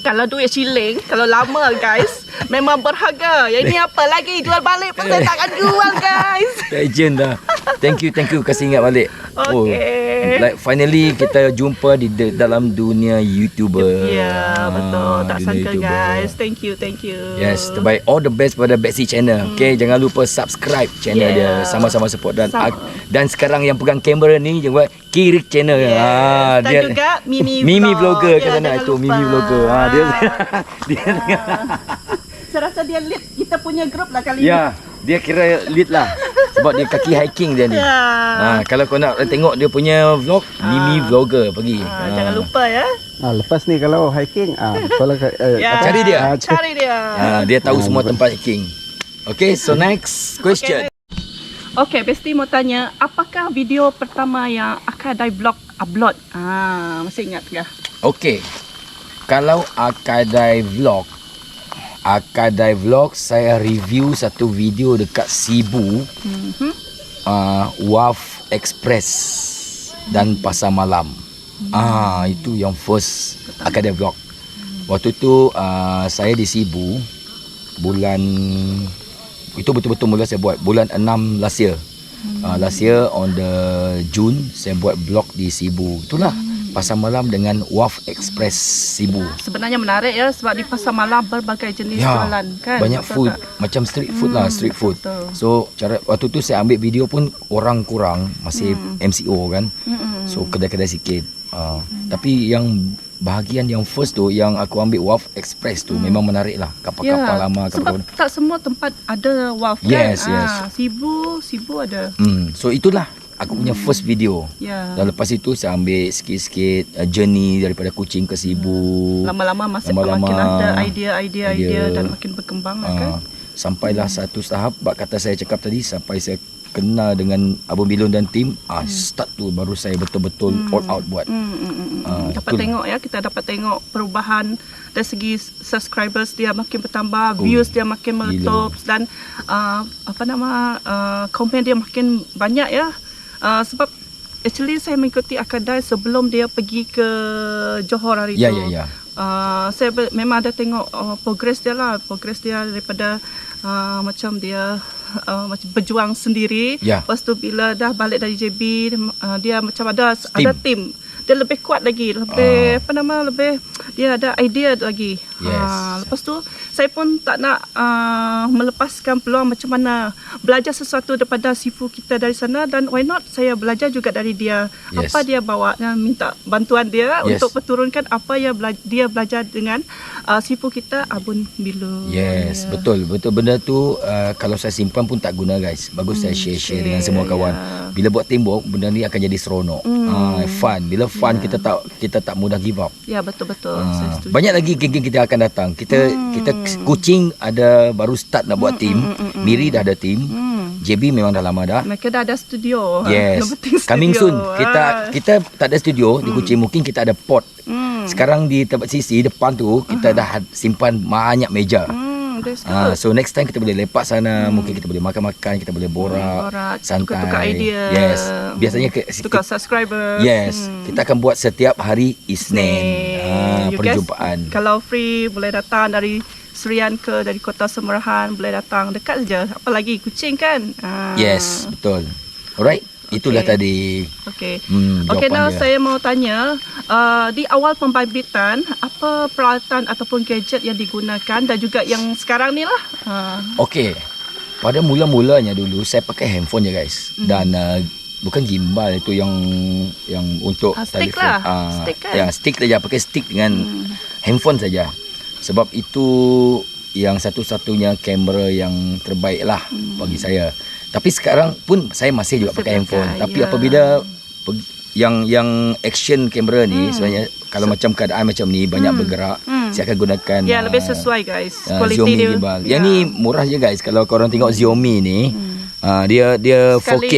[SPEAKER 1] kalau duit shilling, kalau lama, guys, memang berharga. Yang ini apa lagi? Jual balik pun saya takkan jual, guys.
[SPEAKER 2] Legend dah. Thank you. Kasih ingat balik.
[SPEAKER 1] Okay.
[SPEAKER 2] Like finally kita jumpa di dalam dunia YouTuber.
[SPEAKER 1] Ya, betul. Tak
[SPEAKER 2] dunia
[SPEAKER 1] sangka,
[SPEAKER 2] YouTuber.
[SPEAKER 1] guys. Thank you.
[SPEAKER 2] Yes, terbaik. All the best pada Betsy Channel. Okay, jangan lupa subscribe channel dia.
[SPEAKER 1] Yeah.
[SPEAKER 2] Sama-sama support
[SPEAKER 1] Sama.
[SPEAKER 2] dan sekarang yang pegang kamera ni jangan buat Kirik Channel.
[SPEAKER 1] Yes. Dan juga Mimi
[SPEAKER 2] Mimi
[SPEAKER 1] Vlog.
[SPEAKER 2] vlogger kat
[SPEAKER 1] Ya,
[SPEAKER 2] sana
[SPEAKER 1] jangan
[SPEAKER 2] tu
[SPEAKER 1] lupa.
[SPEAKER 2] Mimi vlogger. Dia dia
[SPEAKER 1] Saya rasa dia lead kita punya grup lah kali
[SPEAKER 2] Ya, dia kira lead lah. Sebab dia kaki hiking dia ni.
[SPEAKER 1] ni. Ya.
[SPEAKER 2] Kalau kau nak tengok dia punya vlog, Mimi Vlogger pergi.
[SPEAKER 1] Jangan lupa ya.
[SPEAKER 3] Lepas ni kalau hiking, kalau
[SPEAKER 1] Ya.
[SPEAKER 2] Cari dia.
[SPEAKER 1] Cari dia.
[SPEAKER 2] Dia tahu semua tempat hiking. Okay, so next question.
[SPEAKER 1] Okay, Besti mau tanya, apakah video pertama yang Akadai Vlog upload? Masih ingat ke?
[SPEAKER 2] Okay, kalau Akadai Vlog saya review satu video dekat Cebu, Wharf Express dan Pasar Malam. Itu yang first Akadai Vlog. Waktu tu saya di Cebu bulan itu betul-betul mula saya buat bulan 6 last year. Last year on the June saya buat vlog di Cebu. Itulah Pasar Malam dengan Wharf Express Cebu.
[SPEAKER 1] Sebenarnya menarik ya sebab di Pasar Malam berbagai jenis jualan kan.
[SPEAKER 2] Banyak
[SPEAKER 1] Betul
[SPEAKER 2] food,
[SPEAKER 1] tak?
[SPEAKER 2] macam street food lah, street food.
[SPEAKER 1] betul.
[SPEAKER 2] So cara waktu tu saya ambil video pun orang kurang, masih MCO kan. So kedai-kedai sikit. Tapi yang bahagian yang first tu yang aku ambil Wharf Express tu memang menarik lah. Kapal-kapal lama,
[SPEAKER 1] sebab
[SPEAKER 2] kapal.
[SPEAKER 1] tak semua tempat ada wharf kan.
[SPEAKER 2] Yes.
[SPEAKER 1] Cebu ada.
[SPEAKER 2] So itulah aku punya first video.
[SPEAKER 1] Ya.
[SPEAKER 2] Dan lepas itu saya ambil sikit-sikit journey daripada Kuching ke Cebu.
[SPEAKER 1] Lama-lama makin ada idea dan makin berkembang lah kan.
[SPEAKER 2] Sampailah satu tahap bab kata saya cakap tadi, sampai saya kenal dengan Abang Bilon dan tim, start tu baru saya betul-betul all out buat.
[SPEAKER 1] Dapat tengok ya, kita dapat tengok perubahan dari segi subscribers dia makin bertambah, views dia makin meletup dan komen dia makin banyak ya. Sebab actually saya mengikuti Akadai sebelum dia pergi ke Johor hari tu.
[SPEAKER 2] Ya.
[SPEAKER 1] Saya memang ada tengok progress dia daripada macam dia macam berjuang sendiri. Lepas tu bila dah balik dari JB, dia macam ada tim. Dia lebih kuat lagi, lebih lebih dia ada idea lagi. Lepas tu saya pun tak nak melepaskan peluang macam mana belajar sesuatu daripada sifu kita dari sana, dan why not saya belajar juga dari dia. Apa dia bawa, dan minta bantuan dia untuk perturunkan apa yang dia belajar dengan sifu kita Abun Bilo.
[SPEAKER 2] Betul benda tu. Kalau saya simpan pun tak guna guys. Bagus saya share dengan semua kawan. Bila buat teamwork, benda ni akan jadi seronok. Fun. Bila fun, kita tak mudah give up.
[SPEAKER 1] Ya, betul. Saya setuju.
[SPEAKER 2] Banyak lagi geng-geng kita akan datang. Kita Kuching ada baru start nak buat team. Miri dah ada team. JB memang dah lama dah.
[SPEAKER 1] Mereka dah ada studio.
[SPEAKER 2] Coming soon. Kita tak ada studio di Kuching, mungkin kita ada pot. Sekarang di tempat sisi depan tu kita dah simpan banyak meja. So next time kita boleh lepak sana, mungkin kita boleh makan-makan, kita boleh borak, santai.
[SPEAKER 1] Tukar idea.
[SPEAKER 2] Biasanya
[SPEAKER 1] tukar subscriber.
[SPEAKER 2] Kita akan buat setiap hari Isnin. Perjumpaan.
[SPEAKER 1] Kalau free boleh datang dari Serian ke dari Kota Semerahan, boleh datang, dekat saja. Apalagi Kuching kan.
[SPEAKER 2] Yes, betul. Alright. Itulah tadi.
[SPEAKER 1] Okay, now saya mau tanya, di awal pembibitan apa peralatan ataupun gadget yang digunakan dan juga yang sekarang ni lah.
[SPEAKER 2] Okay, pada mula-mulanya dulu saya pakai handphone je guys. Dan bukan gimbal itu yang untuk
[SPEAKER 1] stick
[SPEAKER 2] telefon.
[SPEAKER 1] lah. Stick kan?
[SPEAKER 2] Ya, stick saja, pakai stick dengan handphone saja. Sebab itu yang satu-satunya kamera yang terbaik lah bagi saya. Tapi sekarang pun saya masih juga pakai handphone. Tapi apabila yang action kamera ni sebenarnya kalau macam keadaan macam ni banyak bergerak, saya akan gunakan
[SPEAKER 1] lebih sesuai guys. Quality
[SPEAKER 2] Xiaomi
[SPEAKER 1] dia.
[SPEAKER 2] gimbal. Yang ni murah je guys. Kalau korang tengok Xiaomi ni, dia
[SPEAKER 1] Sekali
[SPEAKER 2] 4K.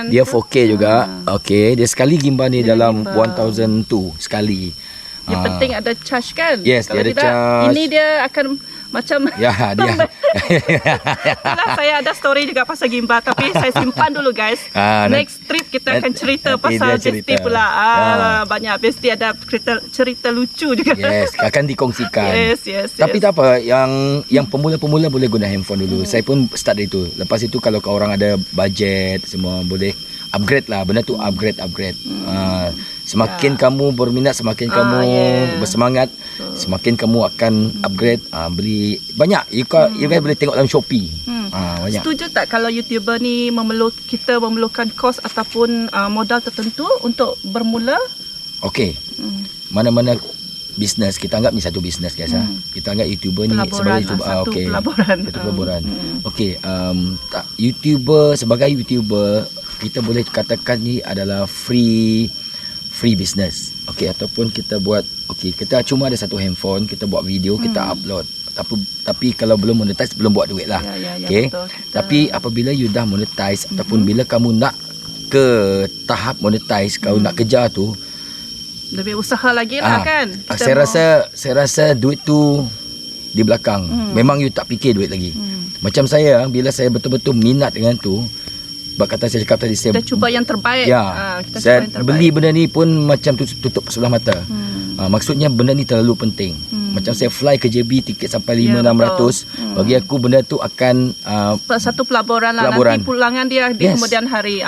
[SPEAKER 2] Dia 4K juga. Okey, dia sekali gimbal ni dalam 1002 sekali.
[SPEAKER 1] Yang penting ada charge kan?
[SPEAKER 2] Yes,
[SPEAKER 1] kalau
[SPEAKER 2] dia ada
[SPEAKER 1] tidak,
[SPEAKER 2] charge.
[SPEAKER 1] ini dia akan macam
[SPEAKER 2] dia.
[SPEAKER 1] Itulah, saya ada story juga pasal gimbal, tapi saya simpan dulu guys. Next trip kita akan cerita pasal Besti pula. Banyak Besti ada cerita lucu juga.
[SPEAKER 2] Yes, akan dikongsikan.
[SPEAKER 1] Yes.
[SPEAKER 2] Tapi tak apa, yang pemula-pemula boleh guna handphone dulu. Saya pun start dari tu. Lepas itu kalau orang ada budget semua boleh upgrade lah. Benda tu upgrade. Semakin kamu berminat, semakin kamu bersemangat, semakin kamu akan upgrade, beli banyak. You guys boleh tengok dalam Shopee. Banyak.
[SPEAKER 1] Setuju tak kalau YouTuber ni kita memerlukan kos ataupun modal tertentu untuk bermula?
[SPEAKER 2] Okey. Mana-mana bisnes, kita anggap ni satu bisnes guys. Kita anggap YouTuber ni
[SPEAKER 1] Pelaburan
[SPEAKER 2] sebagai YouTuber.
[SPEAKER 1] lah, satu
[SPEAKER 2] Okey.
[SPEAKER 1] pelaburan.
[SPEAKER 2] Satu pelaburan. Okey, YouTuber, sebagai YouTuber kita boleh katakan ni adalah free business. Okey, ataupun kita buat, kita cuma ada satu handphone, kita buat video, kita upload. Tapi kalau belum monetize, belum buat duit lah.
[SPEAKER 1] Ya,
[SPEAKER 2] Okey.
[SPEAKER 1] betul.
[SPEAKER 2] Tapi apabila you dah monetize ataupun bila kamu nak ke tahap monetize, kau nak kejar tu,
[SPEAKER 1] Lebih usaha lagi lah kan.
[SPEAKER 2] saya rasa duit tu di belakang. Memang you tak fikir duit lagi. Macam saya, bila saya betul-betul minat dengan tu, bab kata saya cakap tadi, saya
[SPEAKER 1] kita cuba yang terbaik. Kita
[SPEAKER 2] saya
[SPEAKER 1] cuba yang terbaik.
[SPEAKER 2] beli benda ni pun macam tutup sebelah mata. Maksudnya benda ni terlalu penting. Macam saya fly ke JB, tiket sampai 500-600. Bagi aku benda tu akan
[SPEAKER 1] satu pelaburan lah.
[SPEAKER 2] Pelaburan.
[SPEAKER 1] Nanti pulangan dia di
[SPEAKER 2] Yes.
[SPEAKER 1] kemudian hari.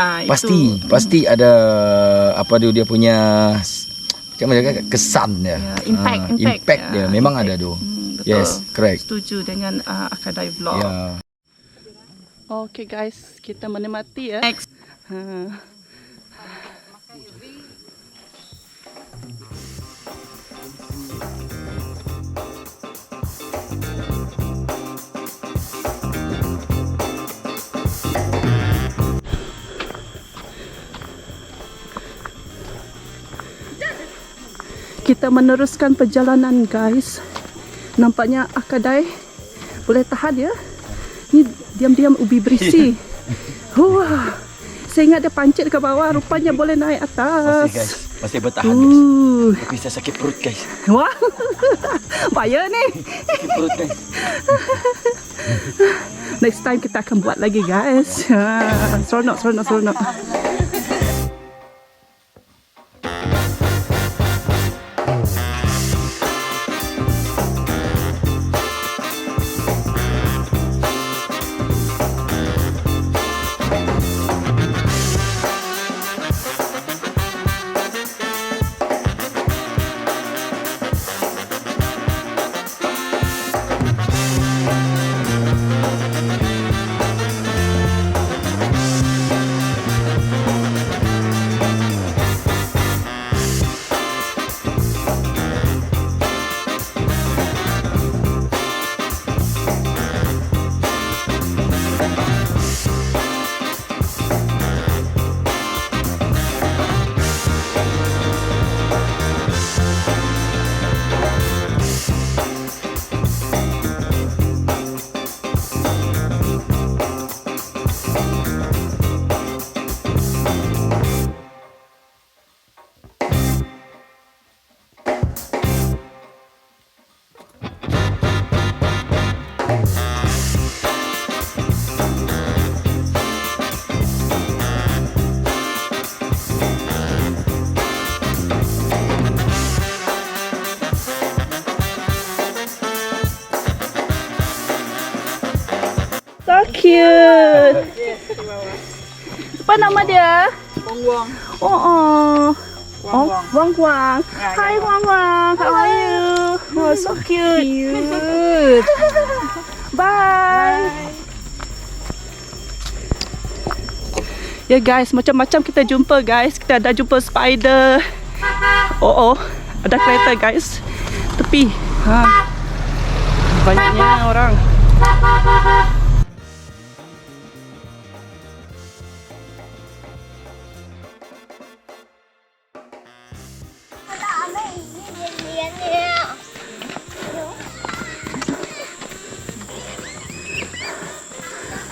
[SPEAKER 2] Pasti ada apa dia punya macam mana cakap, kesan dia. Impact dia memang ada tu.
[SPEAKER 1] Betul.
[SPEAKER 2] Yes, correct.
[SPEAKER 1] Setuju dengan Akadai Vlog.
[SPEAKER 2] Ya.
[SPEAKER 1] Okay guys, kita menikmati ya. Next. Kita meneruskan perjalanan guys. Nampaknya Akadai boleh tahan ya. Ni diam-diam ubi berisi. Wah. Saya ingat dia pancit ke bawah, rupanya boleh naik atas.
[SPEAKER 2] Masih guys, masih bertahan guys. Tapi saya sakit perut guys.
[SPEAKER 1] Wah. Payah ni.
[SPEAKER 2] Sakit perut guys.
[SPEAKER 1] Next time kita akan buat lagi guys. Seronok. So cute. Apa nama dia?
[SPEAKER 4] Wong.
[SPEAKER 1] Oh. Wang Wang. Hi Wang Wang. How are you? Oh, so cute. Bye. Ya guys, macam-macam kita jumpa guys. Kita ada jumpa spider. Ada kereta guys. Tepi. Banyaknya orang.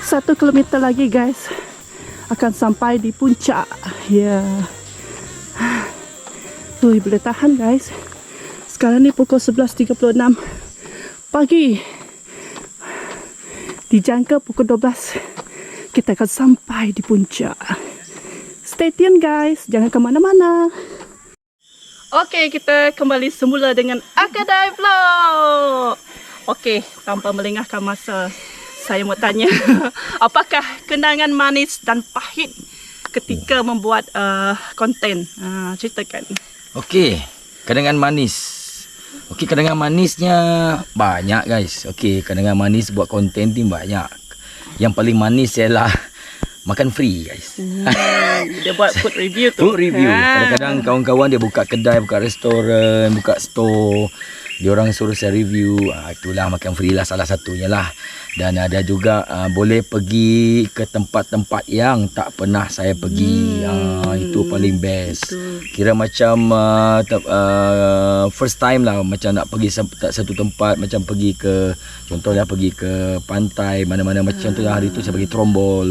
[SPEAKER 1] Satu kilometer lagi guys, akan sampai di puncak. Ya, tuh boleh tahan guys. Sekarang ni pukul 11.36 pagi. Dijangka pukul 12 kita akan sampai di puncak. Stay tune guys, jangan ke mana-mana. Okey, kita kembali semula dengan Akadai Vlog. Okey, tanpa melengahkan masa, saya mau tanya, apakah kenangan manis dan pahit ketika membuat konten? Ceritakan.
[SPEAKER 2] Okey, kenangan manis. Okey, kenangan manisnya banyak guys. Okey, kenangan manis buat konten ni banyak. Yang paling manis ialah makan free guys.
[SPEAKER 1] Dia buat food review tu.
[SPEAKER 2] Food review. Kadang-kadang kawan-kawan dia buka kedai, buka restoran, buka store. Diorang suruh saya review. Itulah makan free lah salah satunya lah. Dan ada juga boleh pergi ke tempat-tempat yang tak pernah saya pergi. Itu paling best. Kira macam first time lah, macam nak pergi satu tempat, macam pergi ke, contohnya pergi ke pantai mana-mana, macam contohnya hari tu saya pergi Trombol.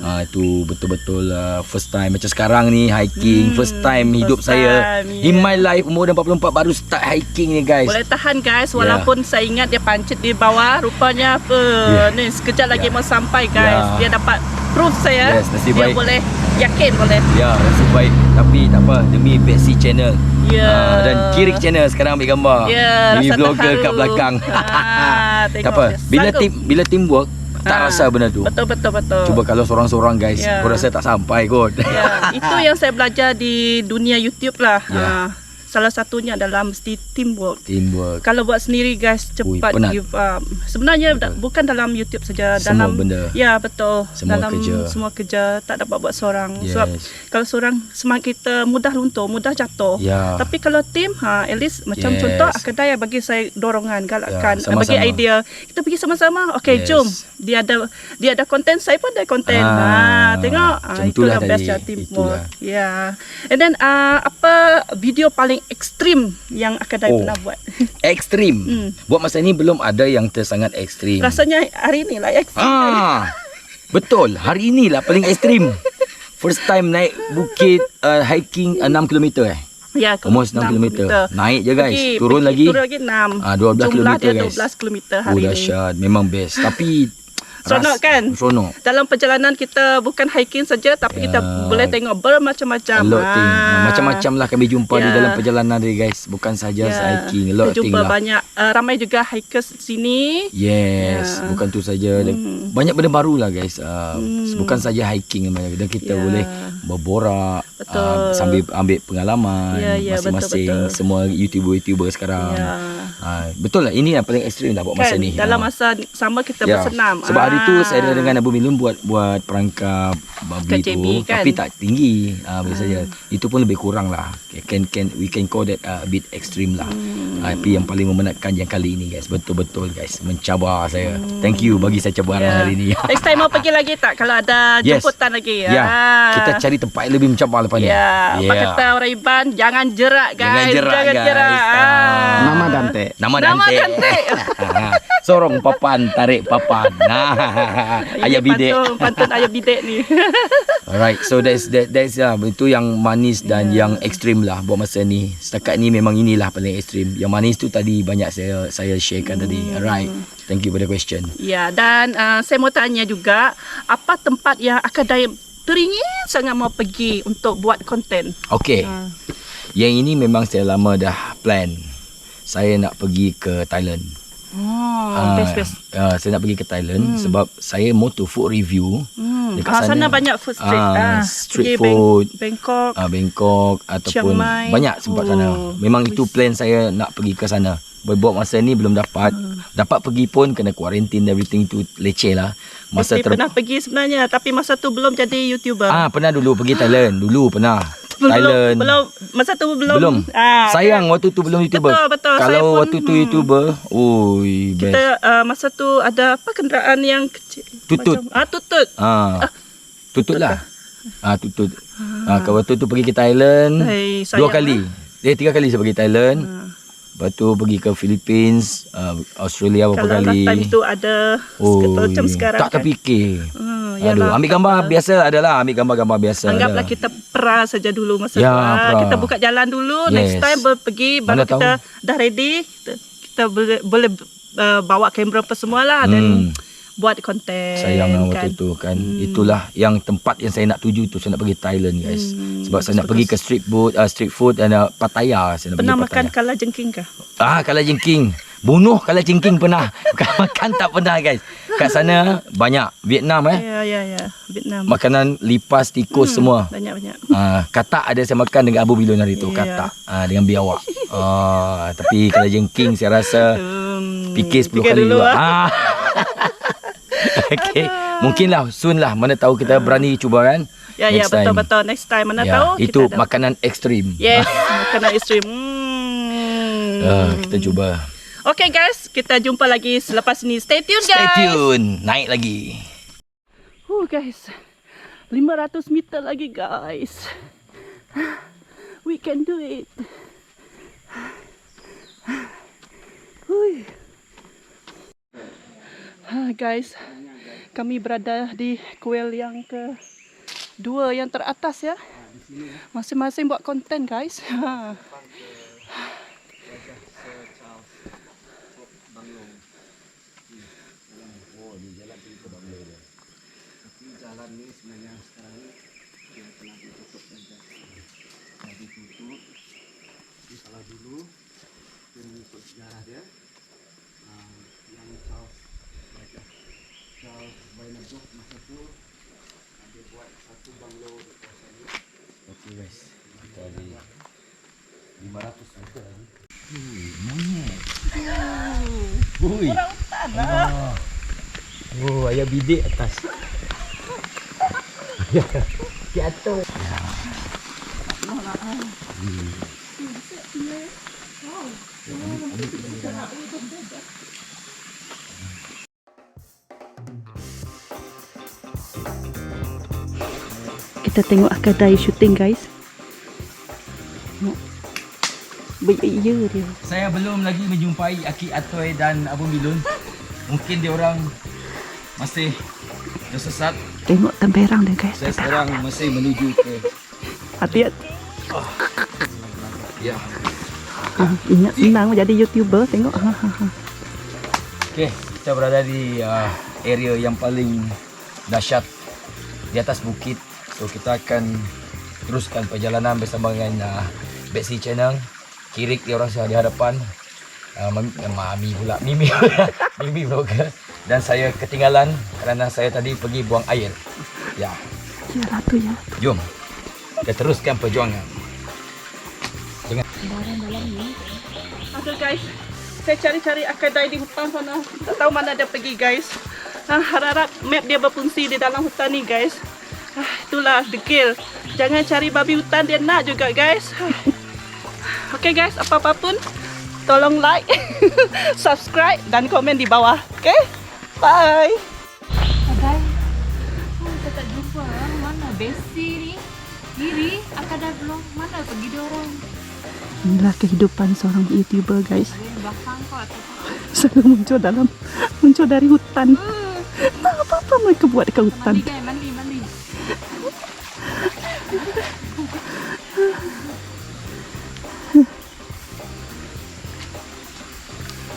[SPEAKER 2] Itu betul-betul first time. Macam sekarang ni hiking, first time hidup saya in my life. Umur dah 44 baru start hiking ni guys.
[SPEAKER 1] Boleh tahan guys, walaupun saya ingat dia pancit di bawah, rupanya ni sekejap lagi mau sampai guys. Dia dapat proof saya.
[SPEAKER 2] Nasib
[SPEAKER 1] dia
[SPEAKER 2] baik.
[SPEAKER 1] boleh yakin boleh.
[SPEAKER 2] Ya, nasib baik. Tapi tak apa, demi Betsy channel. Dan Kirik channel sekarang ambil gambar. Demi
[SPEAKER 1] rasa
[SPEAKER 2] vlogger
[SPEAKER 1] terharu.
[SPEAKER 2] kat belakang.
[SPEAKER 1] Tengok
[SPEAKER 2] Tak apa,
[SPEAKER 1] dia
[SPEAKER 2] bila teamwork tak rasa benda tu.
[SPEAKER 1] Betul.
[SPEAKER 2] Cuba kalau seorang-seorang guys, aku rasa tak sampai kot.
[SPEAKER 1] Itu yang saya belajar di dunia YouTube lah.
[SPEAKER 2] Ya.
[SPEAKER 1] Salah satunya adalah mesti teamwork.
[SPEAKER 2] Teamwork.
[SPEAKER 1] Kalau buat sendiri guys, cepat
[SPEAKER 2] penat.
[SPEAKER 1] give up. Sebenarnya bukan dalam YouTube saja,
[SPEAKER 2] Semua
[SPEAKER 1] dalam
[SPEAKER 2] benda.
[SPEAKER 1] Ya, betul.
[SPEAKER 2] Semua
[SPEAKER 1] dalam
[SPEAKER 2] kerja.
[SPEAKER 1] semua kerja tak dapat buat seorang.
[SPEAKER 2] Yes.
[SPEAKER 1] Sebab kalau seorang semangat kita mudah luntur, mudah jatuh.
[SPEAKER 2] Ya.
[SPEAKER 1] Tapi kalau team at least macam contoh kedai bagi saya dorongan, galakkan,
[SPEAKER 2] sama-sama.
[SPEAKER 1] bagi idea. Kita pergi sama-sama. Okey, jom. Dia ada konten, saya pun ada konten. Tengok. Itulah best teamwork. Ya. And then apa video paling ekstrim yang Akadai pernah buat?
[SPEAKER 2] Ekstrim. Buat masa ni belum ada yang tersangat ekstrim.
[SPEAKER 1] Rasanya hari ni lah ekstrim.
[SPEAKER 2] Betul, hari ni lah paling ekstrim. First time naik bukit hiking 6 km
[SPEAKER 1] Ya,
[SPEAKER 2] almost 6 km. Naik je guys, turun lagi
[SPEAKER 1] 6.
[SPEAKER 2] 12 km
[SPEAKER 1] Jumlah dia
[SPEAKER 2] guys.
[SPEAKER 1] 12 km hari ni.
[SPEAKER 2] Dahsyat, memang best. Tapi
[SPEAKER 1] Seronok kan?
[SPEAKER 2] Seronok.
[SPEAKER 1] Dalam perjalanan kita bukan hiking saja, tapi kita boleh tengok bermacam-macam.
[SPEAKER 2] A lot thing. Macam-macam lah kami jumpa di dalam perjalanan ni guys. Bukan saja hiking. A lot
[SPEAKER 1] kita
[SPEAKER 2] thing
[SPEAKER 1] jumpa
[SPEAKER 2] lah.
[SPEAKER 1] banyak ramai juga hikers sini.
[SPEAKER 2] Yes, bukan tu saja. Banyak benda baru lah guys. Bukan saja hiking, dan kita boleh berborak sambil ambil pengalaman masing-masing.
[SPEAKER 1] Betul.
[SPEAKER 2] Semua YouTuber sekarang. Betul lah, ini yang paling ekstrim lah buat masa ni.
[SPEAKER 1] Dalam masa sama kita bersenam.
[SPEAKER 2] Sebab hari tu saya dengan Abu Milun buat perangkap babi
[SPEAKER 1] KJB
[SPEAKER 2] tu,
[SPEAKER 1] kan?
[SPEAKER 2] tapi tak tinggi. Biasanya itu pun lebih kurang lah. We can call that a bit extreme lah. Tapi yang paling memenatkan yang kali ini guys, betul-betul guys, mencabar saya. Thank you bagi saya cabaran hari ni.
[SPEAKER 1] Next time mau pergi lagi tak kalau ada jemputan lagi?
[SPEAKER 2] Kita cari tempat yang lebih mencabar lepas ni.
[SPEAKER 1] Apa kata orang Iban, jangan jerak guys.
[SPEAKER 2] Jangan jerak.
[SPEAKER 3] Nama Dante.
[SPEAKER 2] Nama Dante. Sorong papan, tarik papan. Ayah bidek.
[SPEAKER 1] Pantun ayah bidek ni.
[SPEAKER 2] Alright, so that's itu yang manis dan yang ekstrim lah buat masa ni. Setakat ni memang inilah paling ekstrim. Yang manis tu tadi banyak saya sharekan tadi. Alright, thank you for the question.
[SPEAKER 1] Ya, dan saya mau tanya juga, apa tempat yang Akadai teringin sangat mau pergi untuk buat konten?
[SPEAKER 2] Okay, yang ini memang saya lama dah plan. Saya nak pergi ke Thailand.
[SPEAKER 1] Best.
[SPEAKER 2] Saya nak pergi ke Thailand sebab saya moto food review. Dekat
[SPEAKER 1] sana banyak food street.
[SPEAKER 2] Street food.
[SPEAKER 1] Bangkok.
[SPEAKER 2] Bangkok ataupun banyak tempat sana. Memang itu plan saya nak pergi ke sana. Buat masa ni belum dapat. Dapat pergi pun kena quarantine, everything tu leceh lah.
[SPEAKER 1] Pernah pergi sebenarnya, tapi masa tu belum jadi YouTuber.
[SPEAKER 2] Pernah dulu pergi Thailand. Thailand.
[SPEAKER 1] Belum. Masa tu belum.
[SPEAKER 2] Sayang waktu tu belum YouTuber.
[SPEAKER 1] Betul.
[SPEAKER 2] Kalau waktu tu YouTuber, best.
[SPEAKER 1] Kita masa tu ada apa kenderaan yang kecil?
[SPEAKER 2] Tutut.
[SPEAKER 1] Tutut.
[SPEAKER 2] Tutut lah. Tutut. Kalau waktu tu pergi ke Thailand 2 kali. 3 kali saya pergi Thailand. Lepas tu pergi ke Philippines, Australia beberapa kali.
[SPEAKER 1] Kalau time tu ada macam sekarang.
[SPEAKER 2] Tak terfikir.
[SPEAKER 1] Yalah,
[SPEAKER 2] ambil gambar biasa adalah, ambil gambar-gambar biasa.
[SPEAKER 1] Anggaplah kita pra saja dulu masa kita buka jalan dulu. Next time pergi baru kita dah ready, kita boleh bawa kamera apa semua lah dan buat konten.
[SPEAKER 2] Sayang lah waktu tu kan. Itulah yang tempat yang saya nak tuju tu. Saya nak pergi Thailand guys. Sebab saya nak pergi ke street food dan Pattaya. Saya nak
[SPEAKER 1] pernah
[SPEAKER 2] pergi
[SPEAKER 1] makan
[SPEAKER 2] Pattaya.
[SPEAKER 1] kalajengking kah?
[SPEAKER 2] Kalajengking. Bunuh kalajengking pernah. Makan tak pernah guys. Kat sana banyak. Vietnam
[SPEAKER 1] Ya. Vietnam.
[SPEAKER 2] Makanan lipas, tikus semua.
[SPEAKER 1] Banyak.
[SPEAKER 2] Katak ada saya makan dengan Abu Bilon hari tu. Katak. Dengan biawak. Tapi kalajengking saya rasa fikir 10 kali
[SPEAKER 1] dulu
[SPEAKER 2] juga. Okay. Mungkinlah soon lah, mana tahu kita berani cuba kan.
[SPEAKER 1] Ya,
[SPEAKER 2] Next time.
[SPEAKER 1] betul-betul. Next time mana
[SPEAKER 2] Ya,
[SPEAKER 1] tahu
[SPEAKER 2] itu
[SPEAKER 1] kita ada.
[SPEAKER 2] makanan ekstrim.
[SPEAKER 1] Yes, makanan ekstrim.
[SPEAKER 2] Kita cuba.
[SPEAKER 1] Okay guys, kita jumpa lagi selepas ni. Stay tune guys.
[SPEAKER 2] Stay tune, naik lagi.
[SPEAKER 1] Guys, 500 meter lagi guys. We can do it. Hui. Guys, kami berada di kuil yang kedua yang teratas ya. Masing-masing buat konten guys.
[SPEAKER 3] Jalan ini sebenarnya sekarang yang telah ditutup dan ditutup. Jadi kalau dulu mengikut sejarah dia, yang Charles Bainabok masa itu dia buat satu banglo di kawasan ini. Oke guys, kita di 500 meter lagi.
[SPEAKER 2] Monyet. Orang hutan lah. Oh, ayah bidik atas. Jatuh.
[SPEAKER 1] Kita tengok kedai syuting guys. Iya dia.
[SPEAKER 2] Saya belum lagi menjumpai Aki Atoy dan Abu Milun. Mungkin dia orang masih tersesat.
[SPEAKER 1] Tengok temperang dia guys.
[SPEAKER 2] Saya sekarang masih menuju ke
[SPEAKER 1] Hati-hati.
[SPEAKER 2] ya.
[SPEAKER 1] Ingat senang menjadi YouTuber. Tengok.
[SPEAKER 2] Okey, kita berada di area yang paling dahsyat di atas bukit. So kita akan teruskan perjalanan bersama dengan Betsy Channel. Kirik dia orang di hadapan. Mami pula, Mimi Mimi vlogger. Dan saya ketinggalan kerana saya tadi pergi buang air. Ya.
[SPEAKER 1] Ya ratu ya.
[SPEAKER 2] Jom. Kita teruskan perjuangan. Dengan
[SPEAKER 1] Aduh guys, saya cari-cari kedai di hutan sana. Tak tahu mana dia pergi guys. Harap-harap map dia berfungsi di dalam hutan ni guys. Itulah degil. Jangan cari babi hutan, dia nak juga guys. Okay guys, apa-apa pun tolong like, subscribe dan komen di bawah. Okay? Bye.
[SPEAKER 4] Agai, kita tak jumpa. Mana Betsy ni? Diri, Akadah belum. Mana pergi dia orang?
[SPEAKER 1] Inilah kehidupan seorang YouTuber guys.
[SPEAKER 4] Dia belakang kau atau
[SPEAKER 1] Selalu muncul dari hutan. Nah, apa-apa mereka buat dekat hutan.
[SPEAKER 4] mandi kan? Mandi.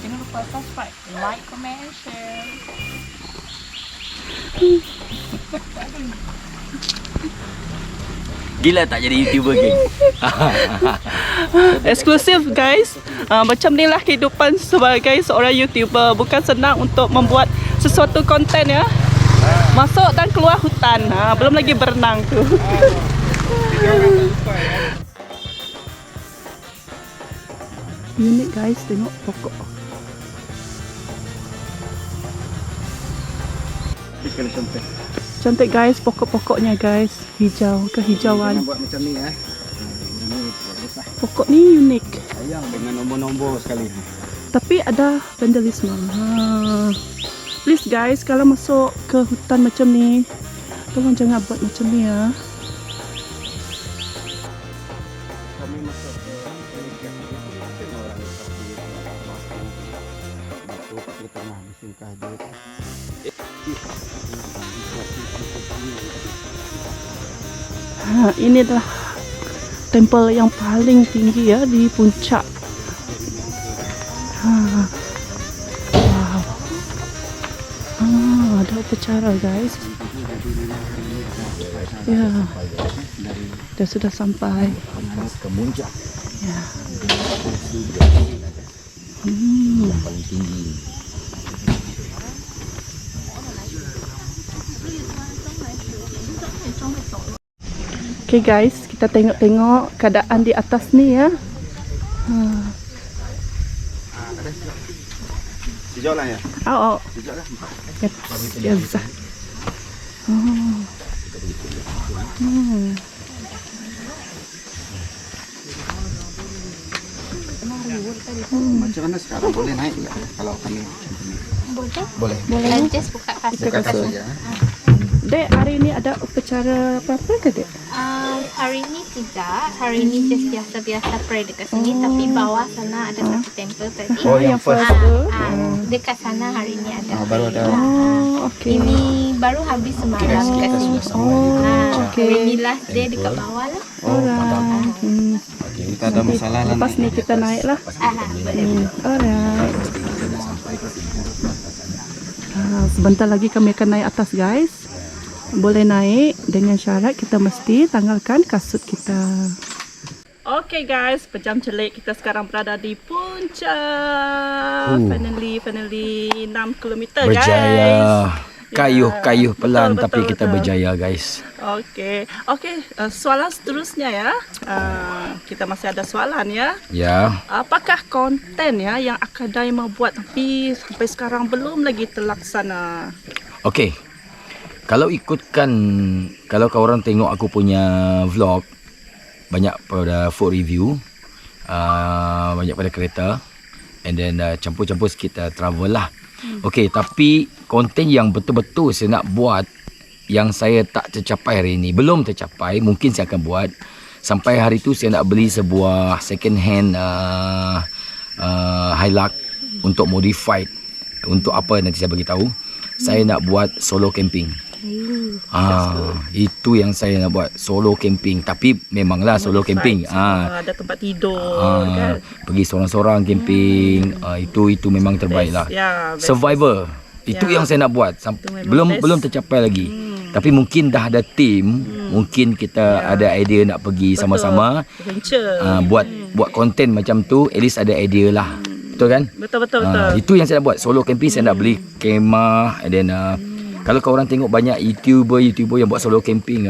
[SPEAKER 4] Jangan lupa subscribe, like, comment, share.
[SPEAKER 2] gila tak jadi YouTuber geng.
[SPEAKER 1] Eksklusif guys. Macam inilah kehidupan sebagai seorang YouTuber. Bukan senang untuk membuat sesuatu konten ya. Masuk dan keluar hutan. Belum lagi berenang tu. Unik guys, tengok pokok. Cantik guys, pokok-pokoknya guys. Hijau, kehijauan.
[SPEAKER 3] Buat macam ni ya.
[SPEAKER 1] Pokok ni unik.
[SPEAKER 3] Sayang dengan nombor-nombor sekali.
[SPEAKER 1] Tapi ada vandalisme. Please guys, kalau masuk ke hutan macam ni, tolong jangan buat macam ni ya.
[SPEAKER 3] Kami masuk ke orang batuk dia pernah bisingkah dia.
[SPEAKER 1] Ini adalah tempel yang paling tinggi ya di puncak. Wow. Ada upacara guys. Ya, dah sudah sampai.
[SPEAKER 2] Ke puncak
[SPEAKER 1] Ya.
[SPEAKER 2] paling tinggi.
[SPEAKER 1] Okay guys, kita tengok-tengok keadaan di atas ni ya.
[SPEAKER 3] Sejauh lah ya.
[SPEAKER 1] Oh.
[SPEAKER 3] Sejauh lah.
[SPEAKER 1] Ya.
[SPEAKER 3] Macam mana sekarang boleh naik nggak kalau kami?
[SPEAKER 4] Boleh.
[SPEAKER 3] Boleh.
[SPEAKER 4] Just buka kasut.
[SPEAKER 3] Buka kasut ya.
[SPEAKER 1] Dek, hari ini ada upacara apa-apa ke Dek?
[SPEAKER 4] Hari ini tidak. Hari ini just biasa-biasa pray dekat sini. Tapi bawah sana ada satu temple tadi.
[SPEAKER 3] Oh, yang first.
[SPEAKER 4] Dekat sana hari ini ada.
[SPEAKER 3] Baru ada.
[SPEAKER 1] Oh, okey.
[SPEAKER 4] Ini baru habis semalam
[SPEAKER 3] Kita
[SPEAKER 4] dekat
[SPEAKER 3] sudah
[SPEAKER 4] sini.
[SPEAKER 3] sampai di
[SPEAKER 1] okey.
[SPEAKER 4] Hari ini last day dekat bawah lah.
[SPEAKER 1] Alright.
[SPEAKER 3] Kita ada masalah lah.
[SPEAKER 1] Lepas ni kita naik lah. Alright. Sebentar lagi kami akan naik atas guys. Boleh naik dengan syarat kita mesti tanggalkan kasut kita. Okay guys, pejam celik kita sekarang berada di puncak. Finally 6 km guys.
[SPEAKER 2] Berjaya. Kayuh pelan
[SPEAKER 1] Betul,
[SPEAKER 2] tapi
[SPEAKER 1] betul,
[SPEAKER 2] kita
[SPEAKER 1] betul.
[SPEAKER 2] berjaya guys.
[SPEAKER 1] Okey, soalan seterusnya ya. Kita masih ada soalan ya.
[SPEAKER 2] Ya.
[SPEAKER 1] Apakah konten ya yang Akadai mau buat tapi sampai sekarang belum lagi terlaksana?
[SPEAKER 2] Okey. Kalau kau orang tengok aku punya vlog, banyak pada food review, banyak pada kereta, and then campur-campur sikit travel lah. Okey, tapi konten yang betul-betul saya nak buat yang saya tak tercapai hari ini, belum tercapai, mungkin saya akan buat. Sampai hari tu saya nak beli sebuah second hand Hilux untuk modified. Untuk apa nanti saya bagi tahu. Saya nak buat solo camping. Itu yang saya nak buat, solo camping. Tapi memanglah solo camping.
[SPEAKER 1] Ada tempat tidur kan.
[SPEAKER 2] Pergi seorang-seorang camping. Itu memang terbaik lah.
[SPEAKER 1] Ya, best.
[SPEAKER 2] Survivor. Itu
[SPEAKER 1] Ya.
[SPEAKER 2] yang saya nak buat.
[SPEAKER 1] Itu memang best.
[SPEAKER 2] Belum tercapai lagi. Tapi mungkin dah ada tim. Mungkin kita ada idea nak pergi sama-sama.
[SPEAKER 1] Adventure.
[SPEAKER 2] Buat konten macam tu, at least ada idea lah. Betul kan?
[SPEAKER 1] Betul.
[SPEAKER 2] Itu yang saya nak buat. Solo camping saya nak beli kemah, and then kalau kau orang tengok banyak YouTuber yang buat solo camping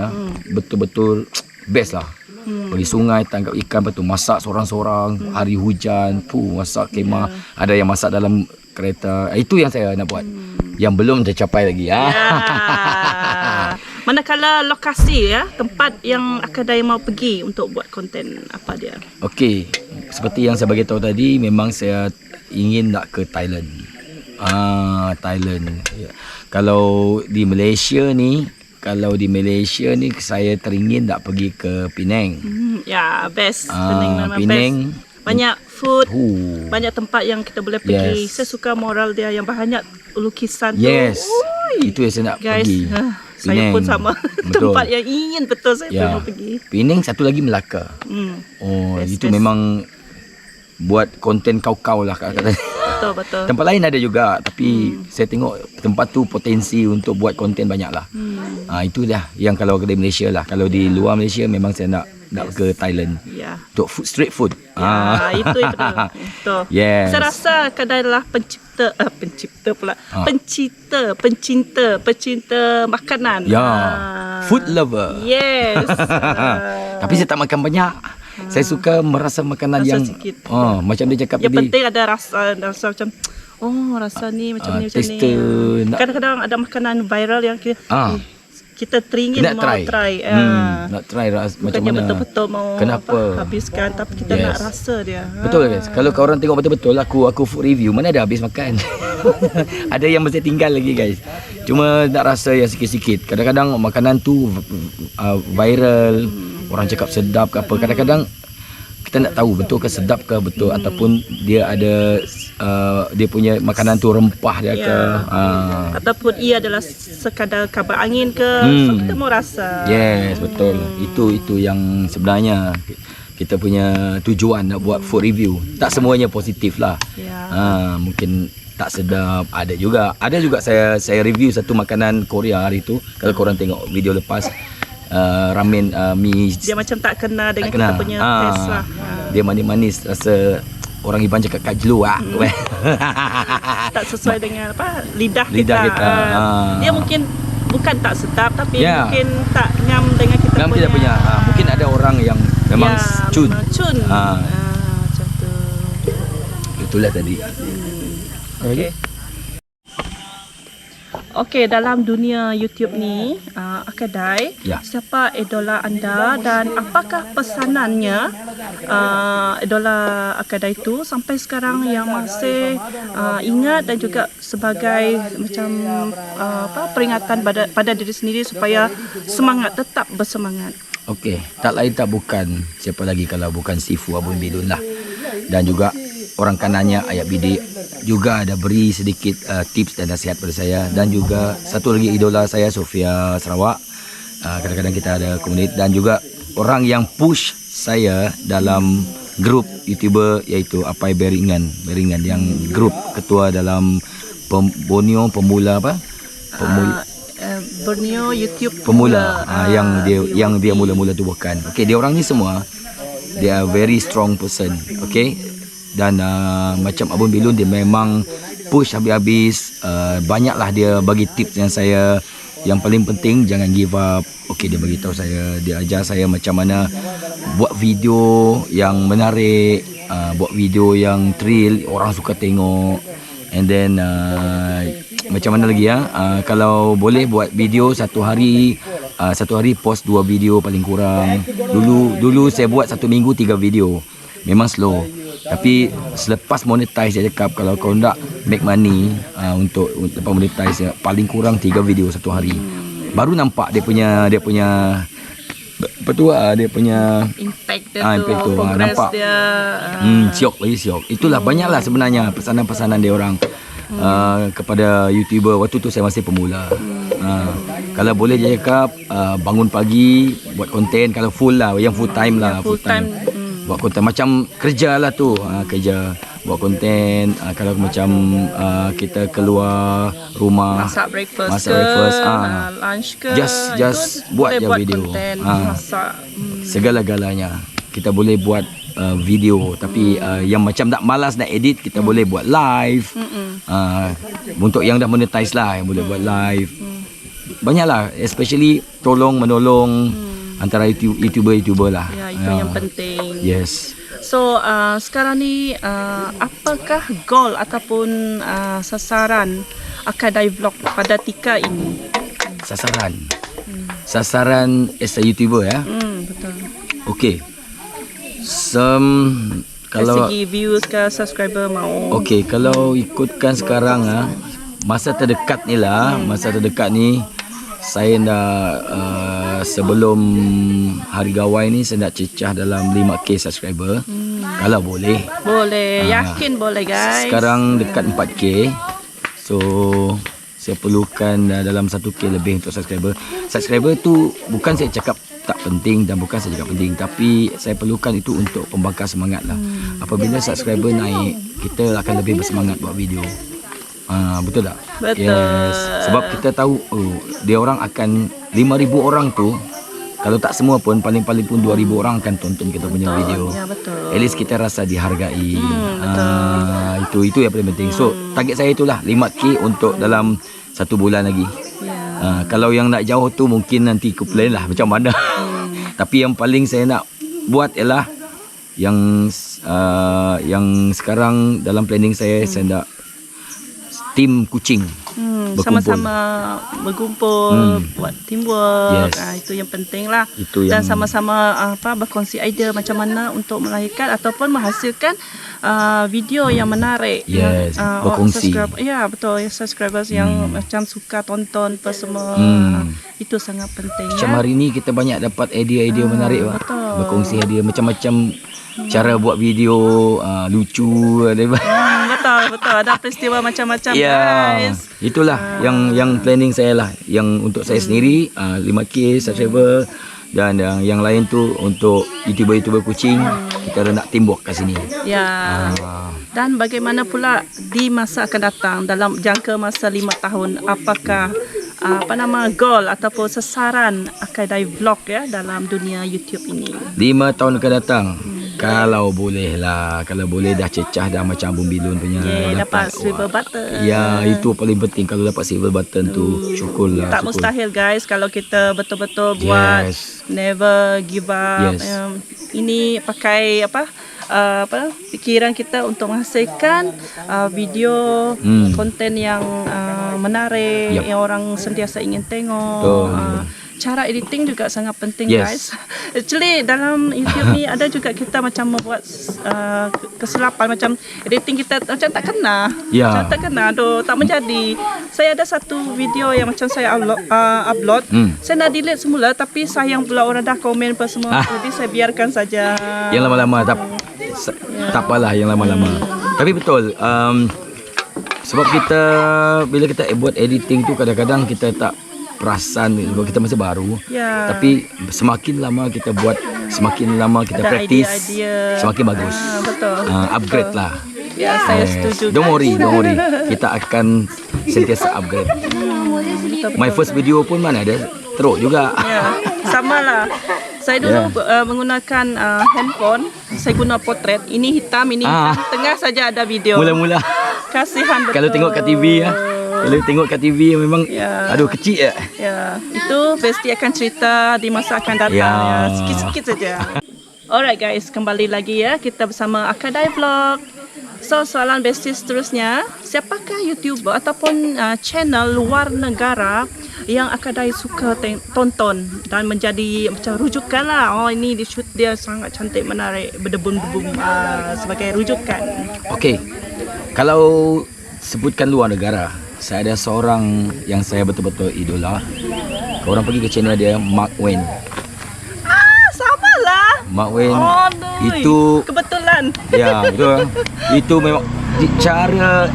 [SPEAKER 2] betul-betul best lah. Pergi sungai, tangkap ikan, lepas tu masak seorang-seorang, hari hujan, masak kemah, ada yang masak dalam kereta. Itu yang saya nak buat. Yang belum tercapai lagi.
[SPEAKER 1] Ya. Manakala lokasi ya, tempat yang Akadai mau pergi untuk buat konten apa dia?
[SPEAKER 2] Okey, seperti yang saya bagi tahu tadi, memang saya ingin nak ke Thailand. Thailand. Ya. Kalau di Malaysia ni saya teringin nak pergi ke Penang.
[SPEAKER 1] Ya, best. Memang
[SPEAKER 2] Penang.
[SPEAKER 1] best. Banyak food, banyak tempat yang kita boleh pergi.
[SPEAKER 2] Yes.
[SPEAKER 1] Saya suka moral dia yang banyak lukisan
[SPEAKER 2] Yes.
[SPEAKER 1] tu. Ui.
[SPEAKER 2] Itu yang saya nak
[SPEAKER 1] Guys,
[SPEAKER 2] pergi.
[SPEAKER 1] saya pun sama.
[SPEAKER 2] Betul.
[SPEAKER 1] Tempat yang ingin betul saya mau pergi.
[SPEAKER 2] Penang, satu lagi Melaka.
[SPEAKER 1] Best,
[SPEAKER 2] Itu
[SPEAKER 1] best.
[SPEAKER 2] memang buat konten kau-kau lah kat atas.
[SPEAKER 1] Betul.
[SPEAKER 2] Tempat lain ada juga, tapi saya tengok tempat tu potensi untuk buat konten banyak lah. Itu dah yang kalau di Malaysia lah. Kalau di luar Malaysia memang saya nak ke Thailand.
[SPEAKER 1] Ya.
[SPEAKER 2] Untuk street food.
[SPEAKER 1] Itu betul.
[SPEAKER 2] Yes.
[SPEAKER 1] Saya rasa Akadai adalah pencinta makanan.
[SPEAKER 2] Ya. Food lover.
[SPEAKER 1] Yes.
[SPEAKER 2] Tapi saya tak makan banyak. Saya suka merasa makanan
[SPEAKER 1] Rasa
[SPEAKER 2] yang
[SPEAKER 1] sikit.
[SPEAKER 2] macam dia cakap
[SPEAKER 1] Yang
[SPEAKER 2] tadi.
[SPEAKER 1] penting ada rasa macam rasa ni macam ni macam ni.
[SPEAKER 2] taster, nak-
[SPEAKER 1] Kadang-kadang ada makanan viral yang kita teringin
[SPEAKER 2] nak
[SPEAKER 1] mau try.
[SPEAKER 2] Nak try macam
[SPEAKER 1] Bukannya
[SPEAKER 2] mana.
[SPEAKER 1] betul-betul mau
[SPEAKER 2] Kenapa?
[SPEAKER 1] habiskan, tapi kita
[SPEAKER 2] Yes.
[SPEAKER 1] nak rasa dia.
[SPEAKER 2] Betul guys. Kalau kau orang tengok betul-betul aku food review, mana ada habis makan. Ada yang masih tinggal lagi guys. Cuma nak rasa yang sikit-sikit. Kadang-kadang makanan tu viral, orang cakap sedap ke apa. Kadang-kadang kita nak tahu betul ke sedap ke betul ataupun dia ada dia punya makanan tu rempah dia ke.
[SPEAKER 1] Ataupun ia adalah sekadar kabar angin ke. So kita mau rasa.
[SPEAKER 2] Yes, betul. Itu yang sebenarnya kita punya tujuan nak buat food review. Tak semuanya positif lah.
[SPEAKER 1] Ya.
[SPEAKER 2] Mungkin tak sedap. Ada juga saya review satu makanan Korea hari tu. Kalau korang tengok video lepas, ramen mi
[SPEAKER 1] Dia macam tak kena dengan
[SPEAKER 2] tak kena.
[SPEAKER 1] kita punya taste lah.
[SPEAKER 2] Dia manis-manis, rasa orang Iban cakap kat jelu
[SPEAKER 1] Tak sesuai dengan lidah
[SPEAKER 2] Lidah kita.
[SPEAKER 1] Dia mungkin bukan tak sedap, tapi
[SPEAKER 2] Ya.
[SPEAKER 1] mungkin tak ngam dengan kita
[SPEAKER 2] Dalam kita punya mungkin ada orang yang memang cun.
[SPEAKER 1] memang cun. Macam tu.
[SPEAKER 2] Itulah tadi.
[SPEAKER 1] Okay. Okey, dalam dunia YouTube ni, Akadai,
[SPEAKER 2] Ya.
[SPEAKER 1] siapa idola anda dan apakah pesanannya idola Akadai itu sampai sekarang yang masih ingat dan juga sebagai macam peringatan pada diri sendiri supaya semangat, tetap bersemangat.
[SPEAKER 2] Okey, tak lain tak bukan siapa lagi kalau bukan Sifu Abang Bilun lah. Dan juga orang kanannya Ayat Bidik juga ada beri sedikit tips dan nasihat pada saya. Dan juga satu lagi idola saya, Sofia Sarawak. Kadang-kadang kita ada komunitas. Dan juga orang yang push saya dalam grup YouTuber iaitu Apai Beringan yang grup ketua dalam Borneo Pemula apa?
[SPEAKER 1] Borneo YouTube
[SPEAKER 2] Pemula. Yang dia mula-mula tubuhkan. Okey, dia orang ni semua dia very strong person. Okey. Dan macam Abang Bilun, dia memang push habis-habis. Banyaklah dia bagi tips yang saya, yang paling penting jangan give up. Okey, dia bagi tahu saya, dia ajar saya macam mana buat video yang menarik, buat video yang thrill, orang suka tengok. And then macam mana lagi kalau boleh buat video satu hari post 2 video paling kurang. Dulu saya buat 1 minggu 3 video. Memang slow. Tapi selepas monetize dia cakap kalau kau nak make money untuk lepas monetize paling kurang 3 video satu hari. Baru nampak dia punya dia punya
[SPEAKER 1] impact dia
[SPEAKER 2] impact tu,
[SPEAKER 1] progress
[SPEAKER 2] nampak.
[SPEAKER 1] dia.
[SPEAKER 2] Siok lagi siok. Itulah banyaklah sebenarnya pesanan-pesanan dia orang kepada YouTuber. Waktu tu saya masih pemula. Kalau boleh dia cakap bangun pagi buat konten, kalau full lah, yang full time lah, full time. Buat konten macam kerja lah tu, kerja buat konten. Kalau macam kita keluar rumah
[SPEAKER 1] Masak breakfast lunch ke,
[SPEAKER 2] just buat je video.
[SPEAKER 1] Konten, masak
[SPEAKER 2] Segala-galanya kita boleh buat video. Tapi yang macam tak malas nak edit, kita boleh buat live. Untuk yang dah monetize lah, yang boleh buat live. Banyaklah, especially tolong menolong antara YouTuber lah.
[SPEAKER 1] Ya, itu yang penting.
[SPEAKER 2] Yes.
[SPEAKER 1] So sekarang ni apakah goal ataupun sasaran Akadai Vlog pada Tika ini?
[SPEAKER 2] Sasaran as a YouTuber ya.
[SPEAKER 1] Betul.
[SPEAKER 2] Okey.
[SPEAKER 1] Dari
[SPEAKER 2] Kalau
[SPEAKER 1] segi views ke, subscriber mau.
[SPEAKER 2] okey, kalau ikutkan sekarang masa terdekat ni saya nak sebelum hari gawai ni saya nak cecah dalam 5k subscriber. Kalau boleh.
[SPEAKER 1] Boleh, yakin boleh guys.
[SPEAKER 2] Sekarang dekat 4k. So saya perlukan dalam 1k lebih untuk subscriber. Subscriber tu bukan saya cakap tak penting dan bukan saya cakap penting, tapi saya perlukan itu untuk pembakar semangat lah. Apabila subscriber naik, kita akan lebih bersemangat buat video. Betul tak?
[SPEAKER 1] Betul.
[SPEAKER 2] Yes. Sebab kita tahu dia orang akan 5,000 orang tu, kalau tak semua pun paling-paling pun 2,000 orang akan tonton kita punya video.
[SPEAKER 1] Ya, betul.
[SPEAKER 2] At least kita rasa dihargai. Itu yang paling penting. So target saya itulah 5k untuk dalam 1 bulan lagi. Kalau yang nak jauh tu mungkin nanti aku plan lah macam mana. Tapi yang paling saya nak buat ialah yang sekarang dalam planning saya nak tim kucing
[SPEAKER 1] Sama-sama berkumpul, buat teamwork.
[SPEAKER 2] Yes.
[SPEAKER 1] Itu yang penting lah.
[SPEAKER 2] Itu
[SPEAKER 1] Dan
[SPEAKER 2] yang-
[SPEAKER 1] sama-sama berkongsi idea macam mana untuk melahirkan ataupun menghasilkan video yang menarik.
[SPEAKER 2] Yes, berkongsi.
[SPEAKER 1] Ya, betul. Subscribers yang macam suka tonton apa semua. Itu sangat penting.
[SPEAKER 2] macam hari ni kita banyak dapat idea-idea menarik Pak.
[SPEAKER 1] betul.
[SPEAKER 2] Berkongsi idea macam-macam cara buat video lucu ada.
[SPEAKER 1] Betul. Ada peristiwa macam-macam
[SPEAKER 2] Ya,
[SPEAKER 1] guys.
[SPEAKER 2] itulah yang planning saya lah. Yang untuk saya sendiri 5k subscriber, dan yang lain tu untuk YouTuber kucing. Kita nak teamwork kat sini.
[SPEAKER 1] Ya. Dan bagaimana pula di masa akan datang dalam jangka masa 5 tahun, apakah goal ataupun sasaran Akadai Vlog ya dalam dunia YouTube ini?
[SPEAKER 2] 5 tahun akan datang. Kalau boleh lah, kalau boleh dah cecah dah macam Abang Bilun punya.
[SPEAKER 1] Dapat silver button.
[SPEAKER 2] Ya, itu paling penting. Kalau dapat silver button tu, syukurlah.
[SPEAKER 1] Tak
[SPEAKER 2] syukur.
[SPEAKER 1] mustahil guys kalau kita betul-betul buat,
[SPEAKER 2] Yes.
[SPEAKER 1] never give up.
[SPEAKER 2] Yes.
[SPEAKER 1] Ini pakai fikiran kita untuk menghasilkan video konten yang menarik,
[SPEAKER 2] Yup.
[SPEAKER 1] yang orang sentiasa ingin tengok.
[SPEAKER 2] Betul.
[SPEAKER 1] Cara editing juga sangat penting,
[SPEAKER 2] Yes.
[SPEAKER 1] guys. Actually dalam YouTube ni ada juga kita macam membuat kesilapan, macam editing kita macam tak kena.
[SPEAKER 2] Ya.
[SPEAKER 1] Macam tak kena, aduh, tak menjadi. Saya ada satu video yang macam saya upload. Saya nak delete semula tapi sayang pula orang dah komen apa semua. Jadi saya biarkan saja.
[SPEAKER 2] Yang lama-lama tak apalah yang lama-lama. Tapi betul, sebab kita bila kita buat editing tu kadang-kadang kita tak perasan sebab kita masih baru.
[SPEAKER 1] Ya.
[SPEAKER 2] Tapi semakin lama kita buat, semakin lama kita
[SPEAKER 1] Ada
[SPEAKER 2] praktis,
[SPEAKER 1] idea-idea.
[SPEAKER 2] semakin bagus.
[SPEAKER 1] Betul.
[SPEAKER 2] Upgrade lah.
[SPEAKER 1] Ya, saya setuju.
[SPEAKER 2] Don't
[SPEAKER 1] guys.
[SPEAKER 2] worry, don't worry. Kita akan sentiasa upgrade. My first video pun mana ada teruk juga.
[SPEAKER 1] Ya, sama lah. Saya dulu menggunakan handphone. Saya guna potret. Ini hitam, ini hitam. Tengah saja ada video.
[SPEAKER 2] Mula-mula
[SPEAKER 1] Kasihan betul.
[SPEAKER 2] kalau tengok kat TV ya. Kalau tengok kat TV memang
[SPEAKER 1] Ya.
[SPEAKER 2] aduh kecil ya.
[SPEAKER 1] Ya, itu Besti akan cerita di masa akan datang.
[SPEAKER 2] Ya.
[SPEAKER 1] Ya, sikit-sikit saja. Alright guys, kembali lagi ya. Kita bersama Akadai Vlog. So, soalan Besti seterusnya, siapakah YouTuber ataupun channel luar negara yang Akadai suka tonton dan menjadi macam rujukan lah. Oh, ini di shoot dia sangat cantik, menarik, berdebun-debun sebagai rujukan.
[SPEAKER 2] Okey. Kalau sebutkan luar negara, saya ada seorang yang saya betul-betul idola. Korang pergi ke channel dia, Mark Wayne.
[SPEAKER 1] Sama lah.
[SPEAKER 2] Mark Wayne
[SPEAKER 1] Oh,
[SPEAKER 2] itu
[SPEAKER 1] kebetulan.
[SPEAKER 2] ya betul. Itu memang cara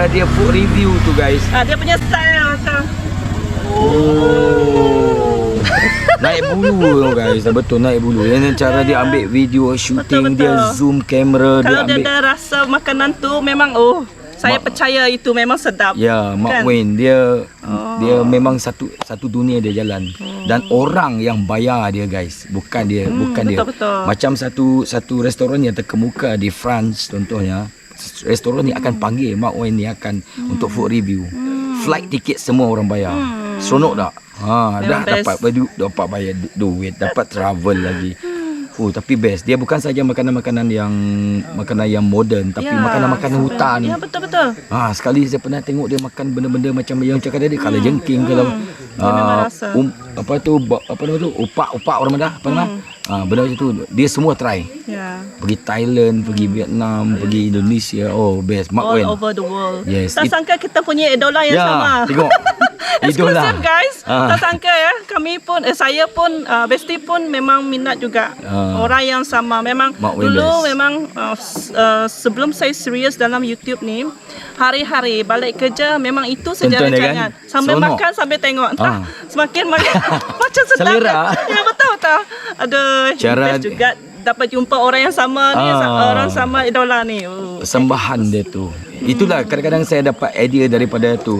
[SPEAKER 2] dia food review tu guys.
[SPEAKER 1] Dia punya style macam
[SPEAKER 2] Naik bulu tu guys. Betul naik bulu. Dan cara dia ambil video shooting,
[SPEAKER 1] Betul,
[SPEAKER 2] dia
[SPEAKER 1] betul.
[SPEAKER 2] zoom kamera,
[SPEAKER 1] kalau
[SPEAKER 2] dia
[SPEAKER 1] dia
[SPEAKER 2] ambil.
[SPEAKER 1] dah rasa makanan tu memang saya percaya itu memang sedap.
[SPEAKER 2] Ya, Mark
[SPEAKER 1] Kan?
[SPEAKER 2] Wayne dia memang satu dunia dia jalan. Dan orang yang bayar dia guys, bukan dia.
[SPEAKER 1] betul-betul.
[SPEAKER 2] Macam satu restoran yang terkemuka di France contohnya, restoran ni akan panggil Mark Wayne ni akan untuk food review. Flight tiket semua orang bayar. Seronok tak?
[SPEAKER 1] Memang
[SPEAKER 2] Dah
[SPEAKER 1] best.
[SPEAKER 2] dapat bayar duit, dapat travel lagi. Tapi best. Dia bukan saja makanan-makanan yang moden, tapi makanan-makanan hutan.
[SPEAKER 1] Ya, betul-betul.
[SPEAKER 2] Sekali saya pernah tengok dia makan benda-benda macam yang cakap dia kala jengking kalau
[SPEAKER 1] Dia memang rasa.
[SPEAKER 2] apa nama tu upak orang Madah apa nama? Benda macam tu dia semua try.
[SPEAKER 1] Ya.
[SPEAKER 2] Pergi Thailand, pergi Vietnam, pergi Indonesia. Oh, best. Mark
[SPEAKER 1] All
[SPEAKER 2] Wayne.
[SPEAKER 1] over the world.
[SPEAKER 2] Yes,
[SPEAKER 1] Tak sangka kita punya idola yang sama.
[SPEAKER 2] Tengok. Idola.
[SPEAKER 1] Exclusive guys. Tak sangka ya. Kami pun, saya pun, Besti pun memang minat juga. Orang yang sama. Memang
[SPEAKER 2] Mark Wayne
[SPEAKER 1] dulu
[SPEAKER 2] best.
[SPEAKER 1] memang sebelum saya serius dalam YouTube ni, hari-hari balik kerja memang itu saja
[SPEAKER 2] Tonton dia
[SPEAKER 1] rancangan.
[SPEAKER 2] kan?
[SPEAKER 1] Sambil
[SPEAKER 2] Seronok.
[SPEAKER 1] makan, sambil tengok. Entah, semakin makan macam sedap.
[SPEAKER 2] Selera.
[SPEAKER 1] Ya, betul-betul. Ada
[SPEAKER 2] Cara-
[SPEAKER 1] best juga dapat jumpa orang yang sama ni, orang sama idola ni.
[SPEAKER 2] Persembahan dia tu. Itulah kadang-kadang saya dapat idea daripada tu.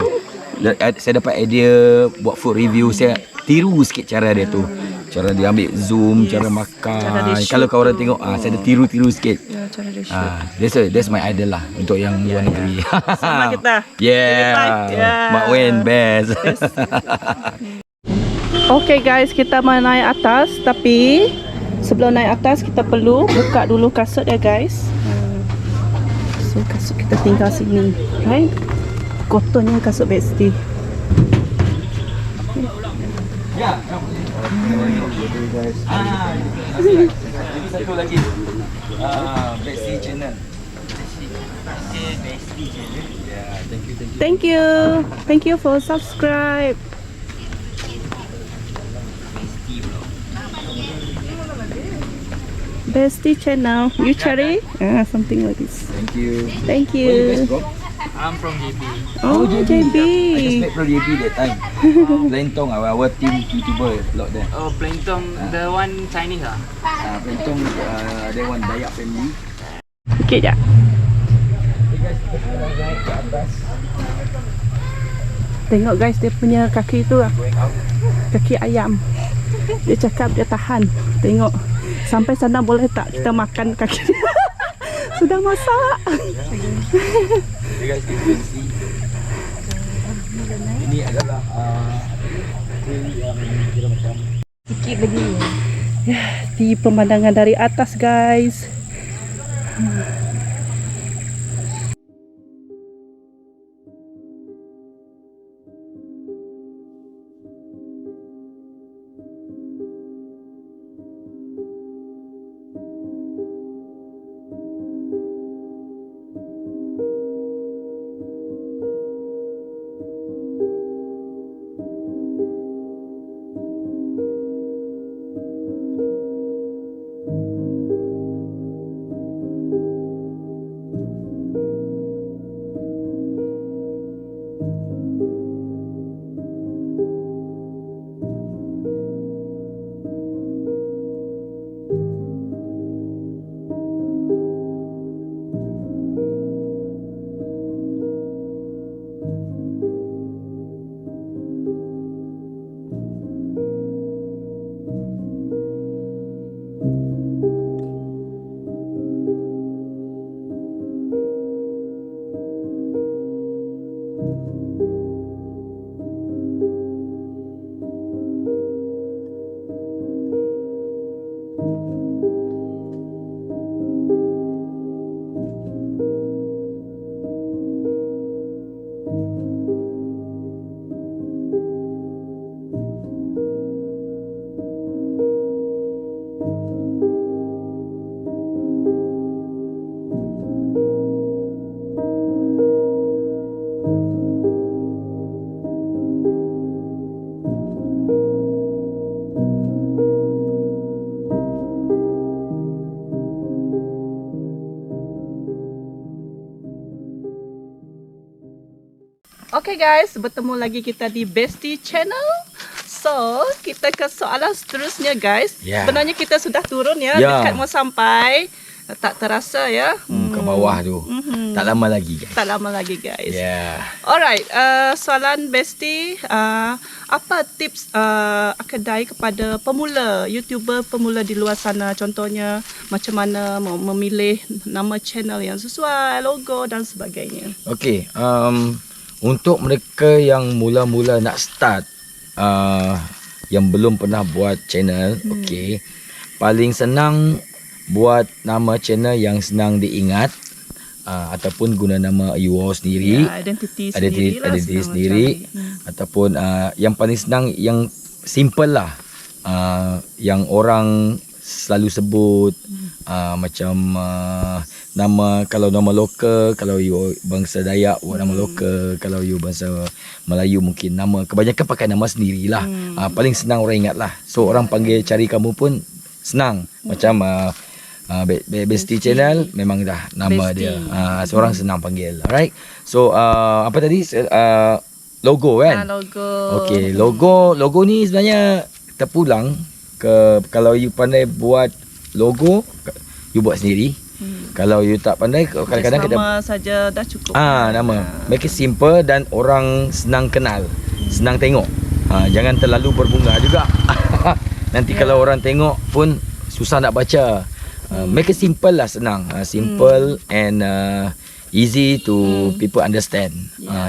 [SPEAKER 2] Saya dapat idea buat food review, saya tiru sikit cara dia tu. Cara dia ambil zoom, cara makan.
[SPEAKER 1] Cara dia shoot
[SPEAKER 2] Kalau kau orang tengok, saya ada tiru-tiru sikit.
[SPEAKER 1] Ya, cara dia shoot.
[SPEAKER 2] That's my idol lah untuk yang luar negeri.
[SPEAKER 1] Sama kita.
[SPEAKER 2] Yeah.
[SPEAKER 1] Yeah.
[SPEAKER 2] Mark Wayne best.
[SPEAKER 1] Okay guys, kita mau naik atas, tapi sebelum naik atas kita perlu buka dulu kasut ya guys. So kasut kita tinggal sini, right? Kotornya kasut Besti.
[SPEAKER 2] Satu lagi. Besti channel.
[SPEAKER 1] Thank you. Thank you for subscribe. Besti channel. You cari? Something like this.
[SPEAKER 2] Thank you.
[SPEAKER 1] Thank
[SPEAKER 2] Where you guys
[SPEAKER 1] you.
[SPEAKER 2] from?
[SPEAKER 5] I'm from JB.
[SPEAKER 1] Oh,
[SPEAKER 2] I just
[SPEAKER 1] JB.
[SPEAKER 2] met from JB that time. Lentong, our team YouTuber lot there.
[SPEAKER 5] Oh, Plankton, the one Chinese ah?
[SPEAKER 2] Lentong, ada one Dayak family.
[SPEAKER 1] Sikit je. Tengok guys, dia punya kaki tu lah. Kaki ayam. Dia cakap dia tahan. Tengok. Sampai sana boleh tak kita makan kaki dia? Sudah masak.
[SPEAKER 2] You guys can see. Ini adalah yang kira macam
[SPEAKER 1] Sikit lagi. Di pemandangan dari atas guys. Okay guys, bertemu lagi kita di Bestie Channel. So, kita ke soalan seterusnya guys.
[SPEAKER 2] Ya.
[SPEAKER 1] Sebenarnya kita sudah turun ya,
[SPEAKER 2] Ya.
[SPEAKER 1] dekat mau sampai. Tak terasa ya.
[SPEAKER 2] Ke bawah tu. Tak lama lagi guys.
[SPEAKER 1] Tak lama lagi guys.
[SPEAKER 2] Yeah.
[SPEAKER 1] Alright, soalan Bestie, apa tips kedai kepada pemula, YouTuber pemula di luar sana? Contohnya macam mana memilih nama channel yang sesuai, logo dan sebagainya.
[SPEAKER 2] Okay, untuk mereka yang mula-mula nak start, yang belum pernah buat channel, okay, paling senang buat nama channel yang senang diingat, ataupun guna nama you sendiri,
[SPEAKER 1] Ya, identiti sendiri lah,
[SPEAKER 2] identiti
[SPEAKER 1] senang
[SPEAKER 2] sendiri,
[SPEAKER 1] mencari.
[SPEAKER 2] ataupun yang paling senang yang simple lah, yang orang selalu sebut, macam nama, kalau nama lokal, kalau you bangsa Dayak buat nama lokal, kalau you bangsa Melayu mungkin nama, kebanyakan pakai nama sendirilah. Paling senang orang ingat lah. So orang panggil cari kamu pun senang. Macam Bestie Channel memang dah nama
[SPEAKER 1] Bestie.
[SPEAKER 2] dia. Seorang senang panggil. Alright. So apa tadi? Logo kan?
[SPEAKER 1] Logo.
[SPEAKER 2] Okey, logo ni sebenarnya terpulang ke, kalau you pandai buat logo, you buat sendiri. Kalau you tak pandai, kadang-kadang kita
[SPEAKER 1] nama saja dah cukup.
[SPEAKER 2] nama. Make it simple dan orang senang kenal, senang tengok. Jangan terlalu berbunga juga. Nanti kalau orang tengok pun susah nak baca. Make it simple lah, senang. Simple and easy to people understand.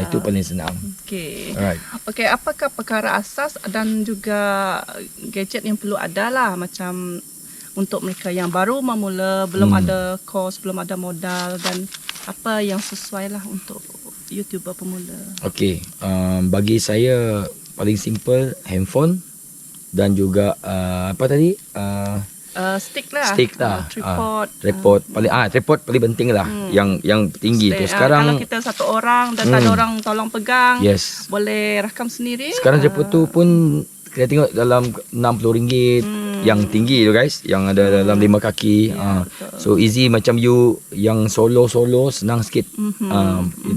[SPEAKER 2] Itu paling senang.
[SPEAKER 1] Okey.
[SPEAKER 2] Alright.
[SPEAKER 1] Okey, apakah perkara asas dan juga gadget yang perlu ada lah, macam untuk mereka yang baru memula, belum ada kos, belum ada modal, dan apa yang sesuai lah untuk YouTuber pemula?
[SPEAKER 2] Okey, bagi saya paling simple handphone dan juga apa tadi?
[SPEAKER 1] Stick lah.
[SPEAKER 2] Stick lah.
[SPEAKER 1] Tripod.
[SPEAKER 2] Tripod paling penting lah. Yang tinggi tu. Sekarang
[SPEAKER 1] kalau kita satu orang dan tak ada orang tolong pegang,
[SPEAKER 2] yes.
[SPEAKER 1] boleh rakam sendiri.
[SPEAKER 2] Sekarang tripod tu pun kita tengok dalam RM60 yang tinggi tu guys, yang ada dalam 5 kaki. So easy, macam you yang solo senang sikit.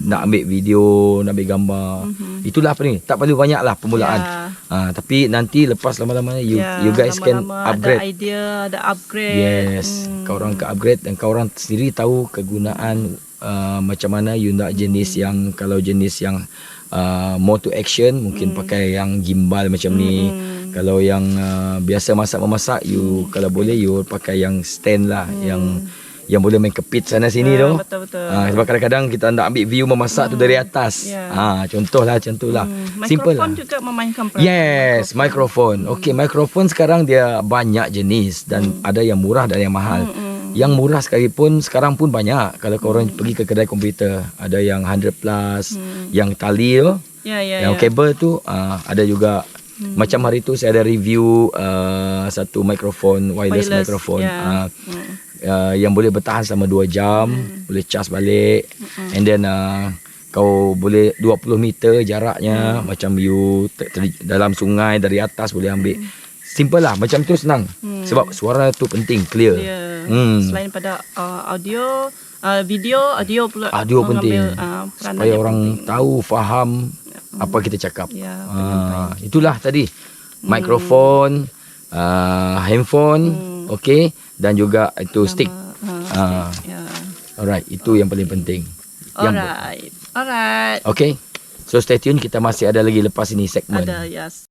[SPEAKER 2] Nak ambil video, nak ambil gambar. Itulah apa ni, tak perlu banyak lah permulaan. Tapi nanti lepas lama-lama you guys can upgrade.
[SPEAKER 1] Ada idea, ada upgrade.
[SPEAKER 2] Yes, kau orang ke upgrade dan kau orang sendiri tahu kegunaan macam mana you nak jenis yang, kalau jenis yang more to action mungkin pakai yang gimbal macam ni. Kalau yang biasa memasak you, kalau boleh you pakai yang stand lah, yang boleh main kepit sana sini tu.
[SPEAKER 1] Betul-betul.
[SPEAKER 2] Sebab kadang-kadang kita nak ambil view memasak tu dari atas. Contohlah macam tu lah. Simple lah.
[SPEAKER 1] Mikrofon juga memainkan peran.
[SPEAKER 2] Yes, mikrofon. Okey, mikrofon sekarang dia banyak jenis dan ada yang murah dan yang mahal. Yang murah sekalipun sekarang pun banyak. Kalau korang pergi ke kedai komputer, ada yang 100 plus, yang tali tu, yang kabel tu, ada juga. Macam hari tu saya ada review satu mikrofon, wireless mikrofon. Yang boleh bertahan selama 2 jam, boleh charge balik. And then kau boleh 20 meter jaraknya, macam you dalam sungai dari atas boleh ambil. Simple lah, macam tu senang. Sebab suara tu penting, clear.
[SPEAKER 1] Selain pada audio, audio pula.
[SPEAKER 2] Audio penting.
[SPEAKER 1] Peranan
[SPEAKER 2] Supaya
[SPEAKER 1] yang
[SPEAKER 2] orang
[SPEAKER 1] penting.
[SPEAKER 2] tahu, faham apa kita cakap.
[SPEAKER 1] penyampaian.
[SPEAKER 2] Itulah tadi. Mikrofon, handphone, okey, dan juga itu stick. Alright, itu yang paling penting.
[SPEAKER 1] Alright.
[SPEAKER 2] Okay, so stay tune, kita masih ada lagi lepas ini segmen.
[SPEAKER 1] Ada, yes.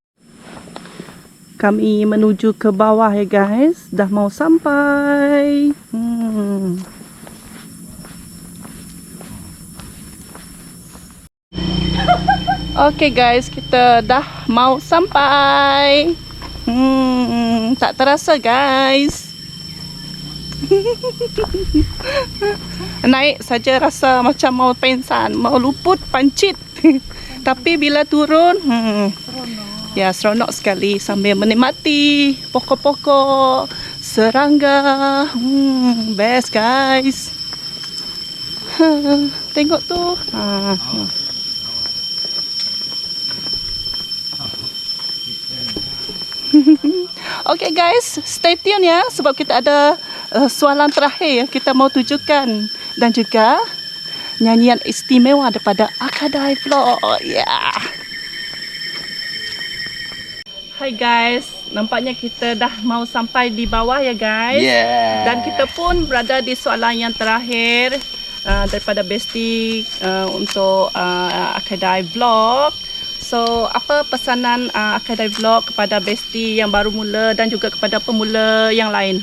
[SPEAKER 1] Kami menuju ke bawah ya guys. Dah mau sampai. Okay guys, kita dah mau sampai. Tak terasa guys. Naik saja rasa macam mau pingsan, mau luput, pancit. Tapi bila turun, ya seronok sekali sambil menikmati pokok-pokok, serangga. Best guys. Tengok tu. Okay guys, stay tune ya, sebab kita ada soalan terakhir yang kita mau tujukan. Dan juga nyanyian istimewa daripada Akadai Vlog. Yeah. Hai guys, nampaknya kita dah mau sampai di bawah ya guys.
[SPEAKER 2] Yeah.
[SPEAKER 1] Dan kita pun berada di soalan yang terakhir daripada Besti untuk Akadai Vlog. So, apa pesanan Akadai Vlog kepada Besti yang baru mula dan juga kepada pemula yang lain?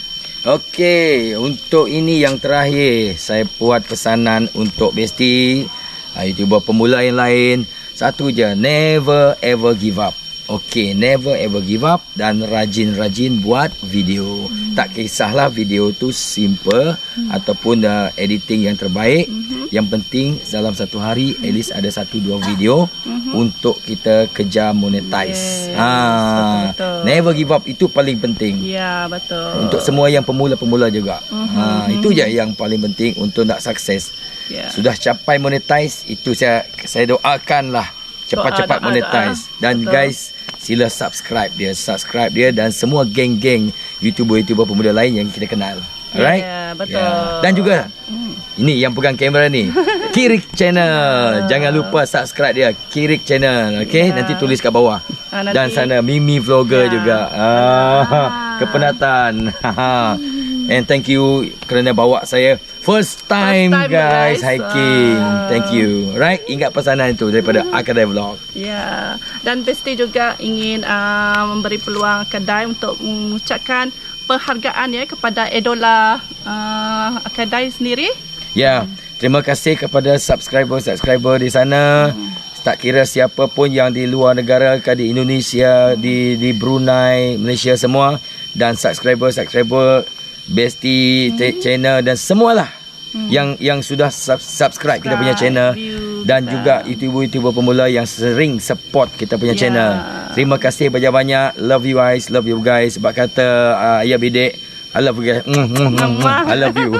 [SPEAKER 2] Okey, untuk ini yang terakhir, saya buat pesanan untuk Besti, YouTuber pemula yang lain. Satu je, never ever give up. Okey, never ever give up dan rajin-rajin buat video. Tak kisahlah video tu simple ataupun editing yang terbaik. Yang penting dalam satu hari at least ada 1-2 video untuk kita kejar monetize.
[SPEAKER 1] Betul-betul.
[SPEAKER 2] Never give up itu paling penting.
[SPEAKER 1] Ya, betul.
[SPEAKER 2] Untuk semua yang pemula-pemula juga. Itu je yang paling penting untuk nak sukses.
[SPEAKER 1] Ya.
[SPEAKER 2] Sudah capai monetize, itu saya doakanlah cepat-cepat
[SPEAKER 1] Doa,
[SPEAKER 2] monetize. Dan
[SPEAKER 1] betul.
[SPEAKER 2] guys, sila subscribe dia dan semua geng-geng YouTuber-YouTuber pemula lain yang kita kenal. Alright?
[SPEAKER 1] Ya, betul.
[SPEAKER 2] Dan juga ini yang pegang kamera ni, Kirik Channel. Jangan lupa subscribe dia, Kirik Channel. Okey, nanti tulis kat bawah.
[SPEAKER 1] Nanti.
[SPEAKER 2] Dan sana Mimi Vlogger juga. Kepenatan. And thank you kerana bawa saya first time guys hiking. Thank you. Right? Ingat pesanan itu daripada Akadai Vlog.
[SPEAKER 1] Ya, dan Besti juga ingin memberi peluang Akadai untuk mengucapkan penghargaan ya kepada idola Akadai sendiri.
[SPEAKER 2] Ya, terima kasih kepada subscriber di sana. Tak kira siapa pun yang di luar negara, di Indonesia, di Brunei, Malaysia semua, dan subscriber Besti channel dan semualah yang sudah subscribe kita punya channel dan juga YouTuber pemula yang sering support kita punya channel. Terima kasih banyak-banyak. Love you guys. Sebab kata ayah bidik, I love you guys. I love you.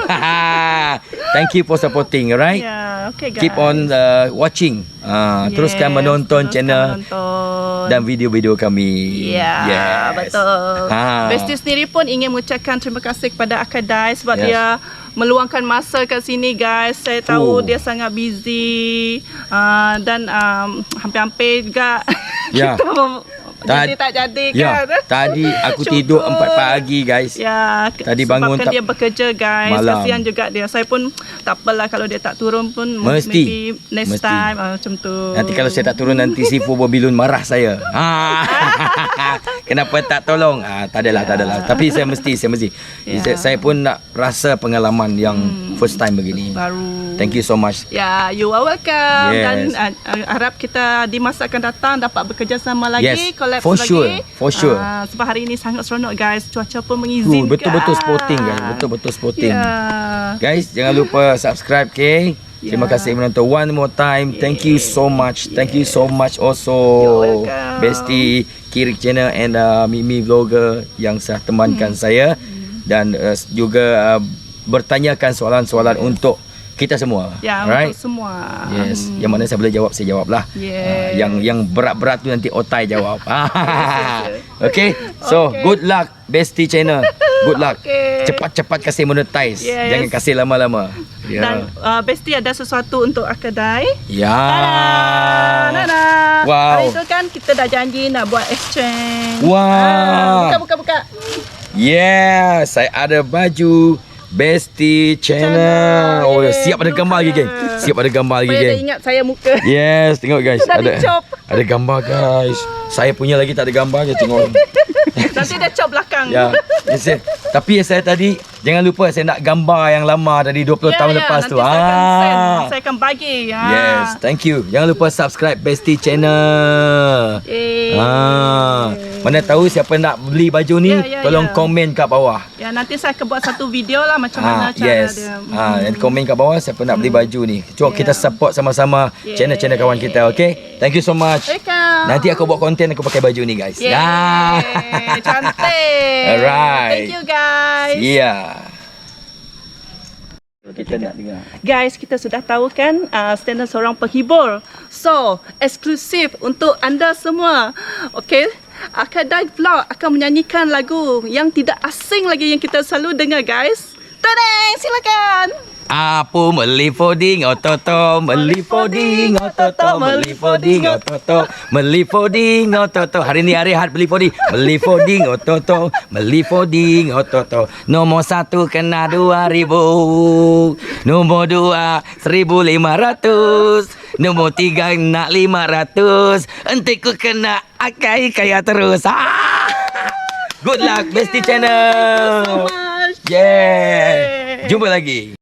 [SPEAKER 2] Thank you for supporting, alright?
[SPEAKER 1] Ya, okay guys.
[SPEAKER 2] Keep on watching. Teruskan menonton channel dan video-video kami.
[SPEAKER 1] Ya, betul.
[SPEAKER 2] Ha.
[SPEAKER 1] Besti sendiri pun ingin mengucapkan terima kasih kepada Akadai sebab
[SPEAKER 2] Yes.
[SPEAKER 1] dia meluangkan masa kat sini guys. Saya tahu dia sangat busy dan hampir-hampir juga
[SPEAKER 2] Ya.
[SPEAKER 1] kita jadi tak jadi
[SPEAKER 2] Ya,
[SPEAKER 1] kan.
[SPEAKER 2] tadi aku tidur 4 pagi guys.
[SPEAKER 1] Ya,
[SPEAKER 2] Tadi bangun
[SPEAKER 1] sebabkan
[SPEAKER 2] tak-
[SPEAKER 1] dia bekerja guys.
[SPEAKER 2] malam.
[SPEAKER 1] Kasihan juga dia. Saya pun tak apalah kalau dia tak turun pun
[SPEAKER 2] Mesti.
[SPEAKER 1] maybe next
[SPEAKER 2] Mesti.
[SPEAKER 1] time macam tu.
[SPEAKER 2] Nanti kalau saya tak turun nanti si Fu Bobilun marah saya. Kenapa tak tolong? Tak adalah. Tapi saya mesti.
[SPEAKER 1] Ya.
[SPEAKER 2] Saya pun nak rasa pengalaman yang first time begini.
[SPEAKER 1] Baru.
[SPEAKER 2] Thank you so much.
[SPEAKER 1] Ya, you are welcome.
[SPEAKER 2] Yes.
[SPEAKER 1] Dan harap kita di masa akan datang dapat bekerja sama lagi,
[SPEAKER 2] Yes,
[SPEAKER 1] collab
[SPEAKER 2] for
[SPEAKER 1] lagi.
[SPEAKER 2] sure, for sure.
[SPEAKER 1] Sebab hari ini sangat seronok guys. Cuaca pun mengizinkan.
[SPEAKER 2] Betul-betul sporting guys. Betul-betul sporting.
[SPEAKER 1] Ya.
[SPEAKER 2] Guys, jangan lupa subscribe, okay? Terima kasih menonton one more time. Thank you so much. Thank you so much also
[SPEAKER 1] You're welcome.
[SPEAKER 2] Besti, Kirik Channel and Mimi Vlogger yang telah temankan saya dan juga bertanyakan soalan-soalan untuk kita semua.
[SPEAKER 1] Ya,
[SPEAKER 2] Alright?
[SPEAKER 1] untuk semua.
[SPEAKER 2] Yes, yang mana saya boleh jawab, saya jawablah.
[SPEAKER 1] Yes.
[SPEAKER 2] Yang berat-berat tu nanti Otai jawab. Okay, so good luck Besti Channel. Good luck.
[SPEAKER 1] Okay.
[SPEAKER 2] Cepat-cepat kasih monetize.
[SPEAKER 1] Yes.
[SPEAKER 2] Jangan kasih lama-lama. Ya.
[SPEAKER 1] Dan Besti ada sesuatu untuk Akadai.
[SPEAKER 2] Ya.
[SPEAKER 1] Nana.
[SPEAKER 2] Wow.
[SPEAKER 1] Hari itu kan kita dah janji nak buat exchange.
[SPEAKER 2] Wah.
[SPEAKER 1] Buka.
[SPEAKER 2] Yeah, saya ada baju Besti Channel. Oh, siap ada gambar lagi, geng. Siap ada gambar lagi,
[SPEAKER 1] Supaya dia
[SPEAKER 2] geng.
[SPEAKER 1] ingat saya muka.
[SPEAKER 2] Yes, tengok guys.
[SPEAKER 1] Dah dicop.
[SPEAKER 2] Ada gambar guys. Saya punya lagi tak ada gambar je, tengok.
[SPEAKER 1] Nanti dia cop belakang.
[SPEAKER 2] Ya. Tapi saya tadi jangan lupa saya nak gambar yang lama dari 20 tahun lepas
[SPEAKER 1] nanti
[SPEAKER 2] tu.
[SPEAKER 1] Saya akan bagi.
[SPEAKER 2] Yes, thank you. Jangan lupa subscribe Besti Channel. Mana tahu siapa nak beli baju ni, tolong komen kat bawah.
[SPEAKER 1] Ya, nanti saya akan buat satu video lah macam mana cara
[SPEAKER 2] Yes.
[SPEAKER 1] dia.
[SPEAKER 2] Dan komen kat bawah siapa nak beli baju ni. Cuba kita support sama-sama channel-channel kawan kita, okay? Thank you so much.
[SPEAKER 1] Welcome.
[SPEAKER 2] Nanti aku buat konten aku pakai baju ni, guys.
[SPEAKER 1] Yeay, cantik.
[SPEAKER 2] Alright.
[SPEAKER 1] Thank you guys.
[SPEAKER 2] Yeah. Kita nak dengar.
[SPEAKER 1] Guys, kita sudah tahu kan Stena seorang penghibur. So, eksklusif untuk anda semua. Okay, Akadai Vlog akan menyanyikan lagu yang tidak asing lagi yang kita selalu dengar guys. Tadang, silakan.
[SPEAKER 2] Apu meli puding ototo, meli puding ototo, meli puding ototo, meli puding ototo. Hari ni hari had beli puding, meli puding ototo, meli puding ototo. Nombor 1 kena 2,000, nombor 2 1,500, nombor 3 nak 500. Enti ku kena akai kaya terus. Good luck Besti Channel.
[SPEAKER 1] Much.
[SPEAKER 2] Yeah. Jumpa lagi.